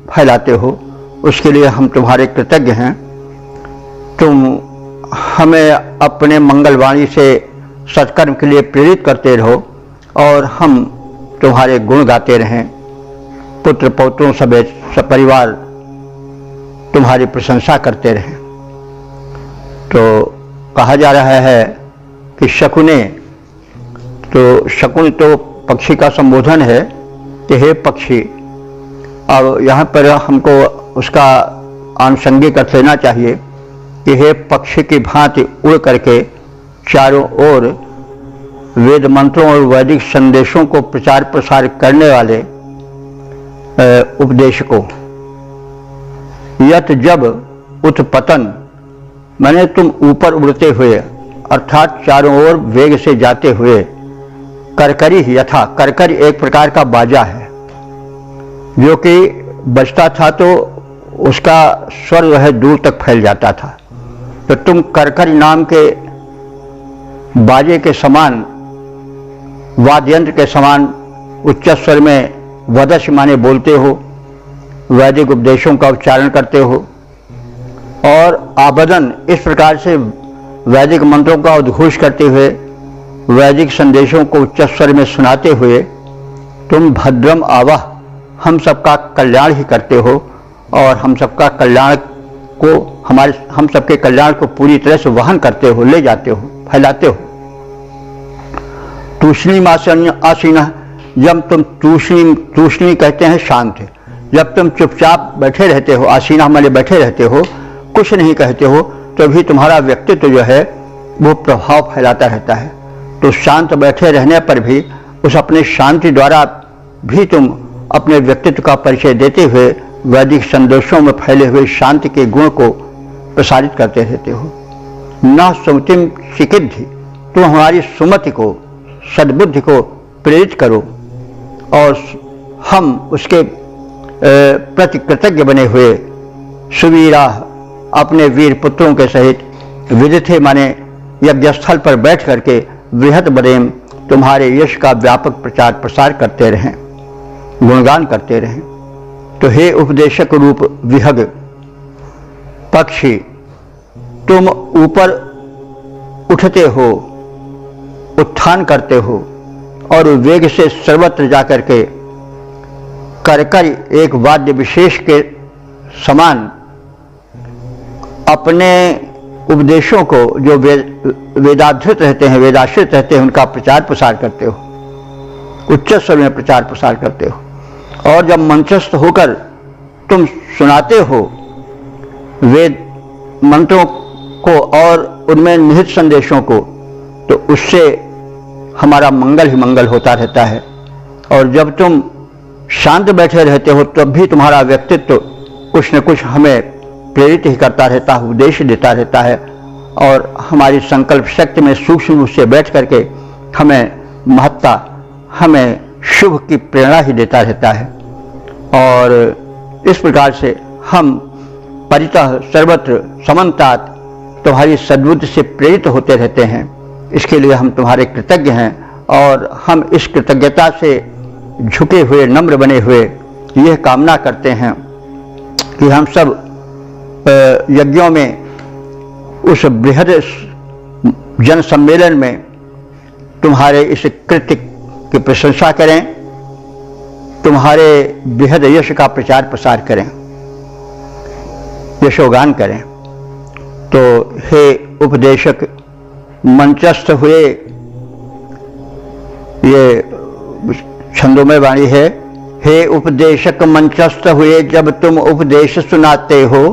फैलाते हो, उसके लिए हम तुम्हारे कृतज्ञ हैं। तुम हमें अपने मंगलवाणी से सत्कर्म के लिए प्रेरित करते रहो और हम तुम्हारे गुण गाते रहें। पुत्र पौत्रों समेत सपरिवार तुम्हारी प्रशंसा करते रहें। तो कहा जा रहा है कि शकुने, तो शकुन तो पक्षी का संबोधन है कि हे पक्षी। और यहाँ पर हमको उसका आनुषंगिक अर्थ लेना चाहिए कि हे पक्षी की भांति उड़ करके चारों ओर वेद मंत्रों और वैदिक संदेशों को प्रचार प्रसार करने वाले उपदेशकों। यत जब उत्पतन माने तुम ऊपर उड़ते हुए, अर्थात चारों ओर वेग से जाते हुए, करकरी यथा, करकरी एक प्रकार का बाजा है जो कि बजता था तो उसका स्वर जो है दूर तक फैल जाता था। तो तुम करकरी नाम के बाजे के समान, वाद्य यंत्र के समान उच्च स्वर में वदश माने बोलते हो वैदिक उपदेशों का उच्चारण करते हो और आबदन इस प्रकार से वैदिक मंत्रों का उद्घोष करते हुए वैदिक संदेशों को उच्च स्वर में सुनाते हुए तुम भद्रम आवाह हम सबका कल्याण ही करते हो और हम सबका कल्याण को हम सबके कल्याण को पूरी तरह से वहन करते हो, ले जाते हो, फैलाते हो। तूष्णी आसीना, जब तुम तूष्णी कहते हैं शांत, जब तुम चुपचाप बैठे रहते हो, आसीना माने बैठे रहते हो, कुछ नहीं कहते हो, तो भी तुम्हारा व्यक्तित्व जो है वो प्रभाव फैलाता रहता है। तो शांत बैठे रहने पर भी उस अपने शांति द्वारा भी तुम अपने व्यक्तित्व का परिचय देते हुए वैदिक संदेशों में फैले हुए शांति के गुण को प्रसारित करते रहते हो। न सुमतिम सिकिद्धि, तुम हमारी सुमति को, सद्बुद्धि को प्रेरित करो और हम उसके प्रति कृतज्ञ बने हुए सुवीरा अपने वीर पुत्रों के सहित विदिथे माने यज्ञस्थल पर बैठ करके बृहद बरेम तुम्हारे यश का व्यापक प्रचार प्रसार करते रहें, गुणगान करते रहें। तो हे उपदेशक रूप विहग पक्षी, तुम ऊपर उठते हो, उत्थान करते हो और वेग से सर्वत्र जाकर के कर एक वाद्य विशेष के समान अपने उपदेशों को जो वेदाधृत रहते हैं, वेदाश्रित रहते हैं, उनका प्रचार प्रसार करते हो, उच्च स्वर में प्रचार प्रसार करते हो। और जब मंचस्थ होकर तुम सुनाते हो वेद मंत्रों को और उनमें निहित संदेशों को, तो उससे हमारा मंगल ही मंगल होता रहता है। और जब तुम शांत बैठे रहते हो तब भी तुम्हारा व्यक्तित्व कुछ न कुछ हमें प्रेरित ही करता रहता है, उपदेश देता रहता है और हमारी संकल्प शक्ति में सूक्ष्म रूप से बैठ करके हमें महत्ता, हमें शुभ की प्रेरणा ही देता रहता है। और इस प्रकार से हम परितः सर्वत्र समन्तात तुम्हारी सद्बुद्धि से प्रेरित होते रहते हैं। इसके लिए हम तुम्हारे कृतज्ञ हैं और हम इस कृतज्ञता से झुके हुए, नम्र बने हुए यह कामना करते हैं कि हम सब यज्ञों में उस बृहद जन सम्मेलन में तुम्हारे इस कृत्य की प्रशंसा करें, तुम्हारे बृहद यश का प्रचार प्रसार करें, यशोगान करें। तो हे उपदेशक मंचस्थ हुए, ये छंदोमय वाणी है, हे उपदेशक मंचस्थ हुए जब तुम उपदेश सुनाते हो,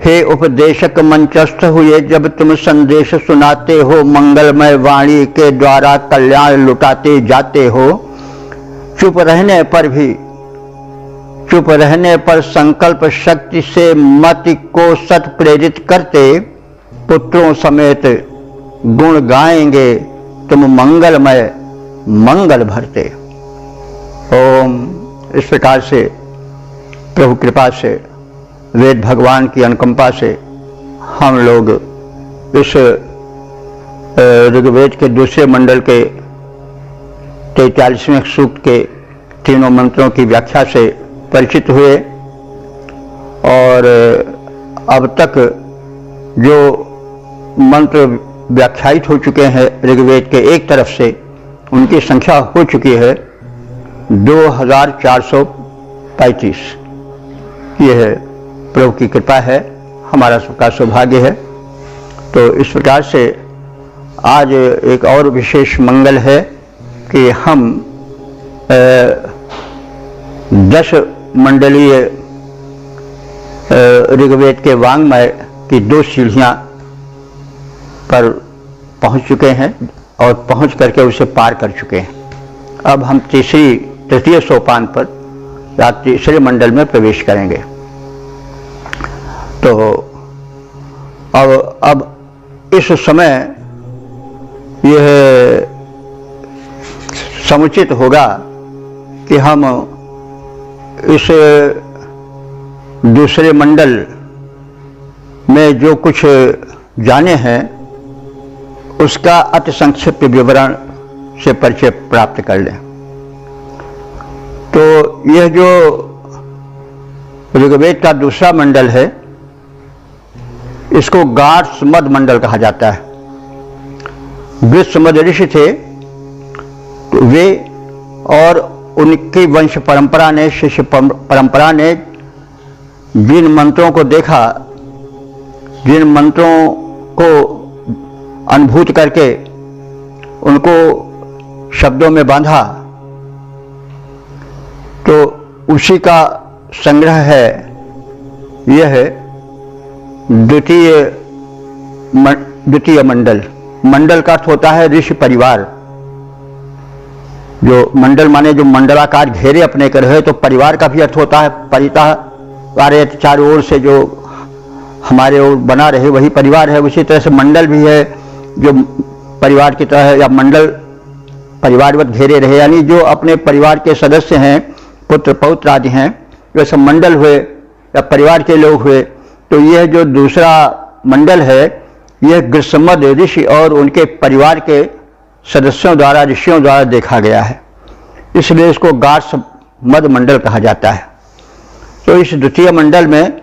हे उपदेशक मंचस्थ हुए जब तुम संदेश सुनाते हो, मंगलमय वाणी के द्वारा कल्याण लुटाते जाते हो। चुप रहने पर संकल्प शक्ति से मति को सत प्रेरित करते, पुत्रों समेत गुण गाएंगे तुम मंगलमय मंगल भरते। ओम। इस प्रकार से प्रभु कृपा से, वेद भगवान की अनुकंपा से हम लोग इस ऋग्वेद के दूसरे मंडल के 43वें सूक्त के तीनों मंत्रों की व्याख्या से परिचित हुए और अब तक जो मंत्र व्याख्यायित हो चुके हैं ऋग्वेद के एक तरफ से, उनकी संख्या हो चुकी है 2435। यह प्रभु की कृपा है, हमारा सबका सौभाग्य है। तो इस प्रकार से आज एक और विशेष मंगल है कि हम 10 मंडलीय ऋग्वेद के वांग्मय की 2 सीढ़ियां पर पहुंच चुके हैं और पहुंच करके उसे पार कर चुके हैं। अब हम तृतीय सोपान पर या तीसरे मंडल में प्रवेश करेंगे। तो अब इस समय यह समुचित होगा कि हम इस दूसरे मंडल में जो कुछ जाने हैं उसका अति संक्षिप्त विवरण से परिचय प्राप्त कर लें। तो यह जो ऋग्वेद का दूसरा मंडल है, इसको गार्हस्थ्यमद मंडल कहा जाता है। गृहस्थ्यमद ऋषि थे तो वे और उनकी वंश परंपरा ने, शिष्य परंपरा ने जिन मंत्रों को देखा, जिन मंत्रों को अनुभूत करके उनको शब्दों में बांधा, तो उसी का संग्रह है यह द्वितीय मंडल। मंडल का अर्थ होता है ऋषि परिवार। जो मंडल माने जो मंडलाकार घेरे अपने कर है, तो परिवार का भी अर्थ होता है परितः कार्य, चारों ओर से जो हमारे ओर बना रहे वही परिवार है। उसी तरह से मंडल भी है जो परिवार की तरह है, या मंडल परिवारवत घेरे रहे, यानी जो अपने परिवार के सदस्य हैं, पुत्र पौत्र आदि हैं, वैसे मंडल हुए या परिवार के लोग हुए। तो यह जो दूसरा मंडल है यह गृहस्थ्यमद ऋषि और उनके परिवार के सदस्यों द्वारा, ऋषियों द्वारा देखा गया है, इसलिए इसको गार्हस्थ्यमद मंडल कहा जाता है। तो इस द्वितीय मंडल में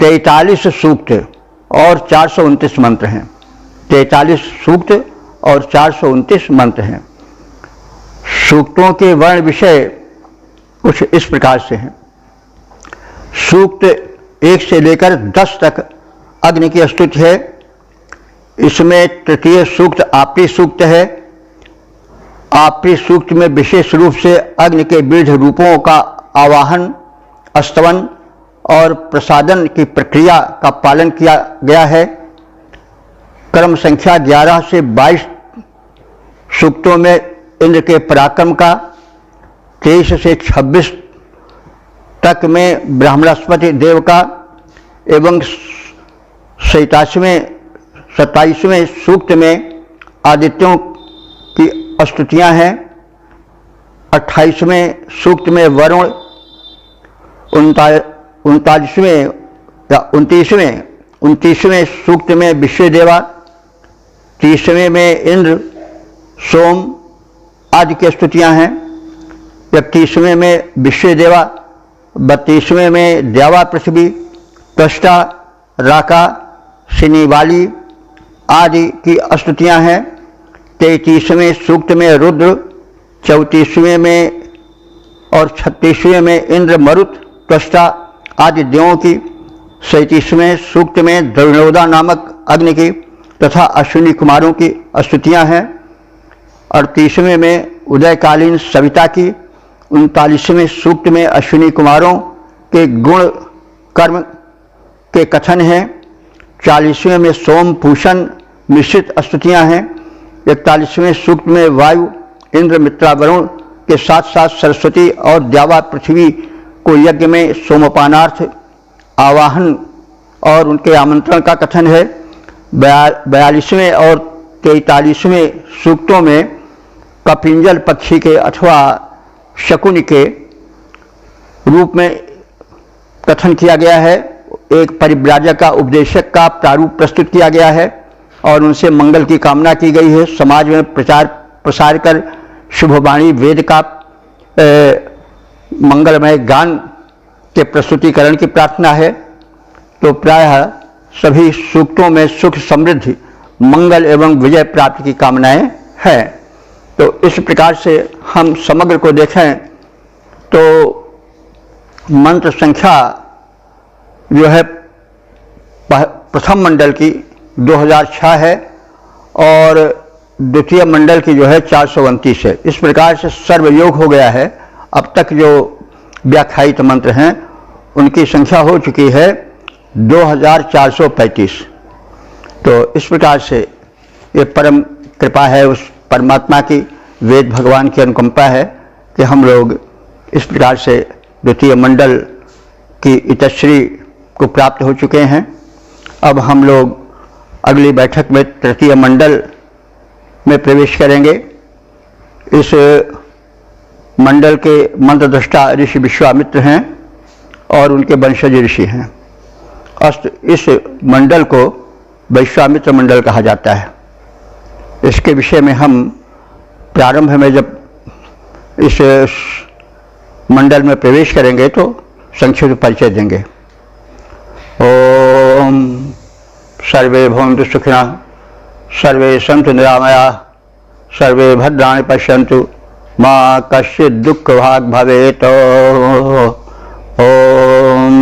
43 सूक्त और 429 मंत्र हैं। 43 सूक्त और 429 मंत्र हैं। सूक्तों के वर्ण विषय कुछ इस प्रकार से हैं। सूक्त 1 से लेकर 10 तक अग्नि की स्तुति है। इसमें तृतीय सूक्त आपरी सूक्त है। आपरी सूक्त में विशेष रूप से अग्नि के विविध रूपों का आवाहन, स्तवन और प्रसादन की प्रक्रिया का पालन किया गया है। क्रम संख्या 11 से 22 सूक्तों में इंद्र के पराक्रम का, 23 से 26 तक में ब्रह्मणस्पति देव का, एवं 27वें सूक्त में आदित्यों की स्तुतियां हैं। 28वें सूक्त में वरुण, 29वें सूक्त में विश्वदेवा, 30वें में इंद्र, सोम आदि की स्तुतियां हैं। 31वें में विश्वदेवा, 32वें में द्यावा पृथ्वी, त्वष्टा, राका, शनिवाली आदि की स्तुतियां हैं। 33वें सूक्त में रुद्र, 34वें में और 36वें में इंद्र, मरुत, त्वष्टा आदि देवों की, 37वें सूक्त में द्रविणोदा नामक अग्नि की तथा अश्विनी कुमारों की स्तुतियां हैं। 38वें में उदयकालीन सविता की, 39वें सूक्त में अश्विनी कुमारों के गुण कर्म के कथन हैं। 40वें में सोम भूषण मिश्रित स्तुतियां हैं। 41वें सूक्त में वायु, इंद्र, मित्रा, वरुण के साथ साथ सरस्वती और द्यावा पृथ्वी को यज्ञ में सोमपानार्थ आवाहन और उनके आमंत्रण का कथन है। 42वें और 43वें सूक्तों में कपिंजल पक्षी के अथवा शकुन के रूप में कथन किया गया है। एक परिव्राजक का, उपदेशक का प्रारूप प्रस्तुत किया गया है और उनसे मंगल की कामना की गई है। समाज में प्रचार प्रसार कर शुभवाणी वेद का मंगलमय गान के प्रस्तुतिकरण की प्रार्थना है। तो प्रायः सभी सूक्तों में सुख, समृद्धि, मंगल एवं विजय प्राप्ति की कामनाएं हैं। तो इस प्रकार से हम समग्र को देखें तो मंत्र संख्या जो है प्रथम मंडल की 2006 है और द्वितीय मंडल की जो है 429 है। इस प्रकार से सर्वयोग हो गया है। अब तक जो व्याख्यायित मंत्र हैं उनकी संख्या हो चुकी है 2435। तो इस प्रकार से ये परम कृपा है उस परमात्मा की, वेद भगवान की अनुकंपा है कि हम लोग इस प्रकार से द्वितीय मंडल की इतश्री को प्राप्त हो चुके हैं। अब हम लोग अगली बैठक में तृतीय मंडल में प्रवेश करेंगे। इस मंडल के मंत्रदृष्टा ऋषि विश्वामित्र हैं और उनके वंशज ऋषि हैं। इस मंडल को विश्वामित्र मंडल कहा जाता है। इसके विषय में हम प्रारंभ में जब इस मंडल में प्रवेश करेंगे तो संक्षिप्त परिचय देंगे। ओम सर्वे भवन्तु सुखिनः, सर्वे सन्तु निरामयाः, सर्वे भद्राणि पश्यन्तु, मा कश्चित् दुःखभाग् भवेत्। ओम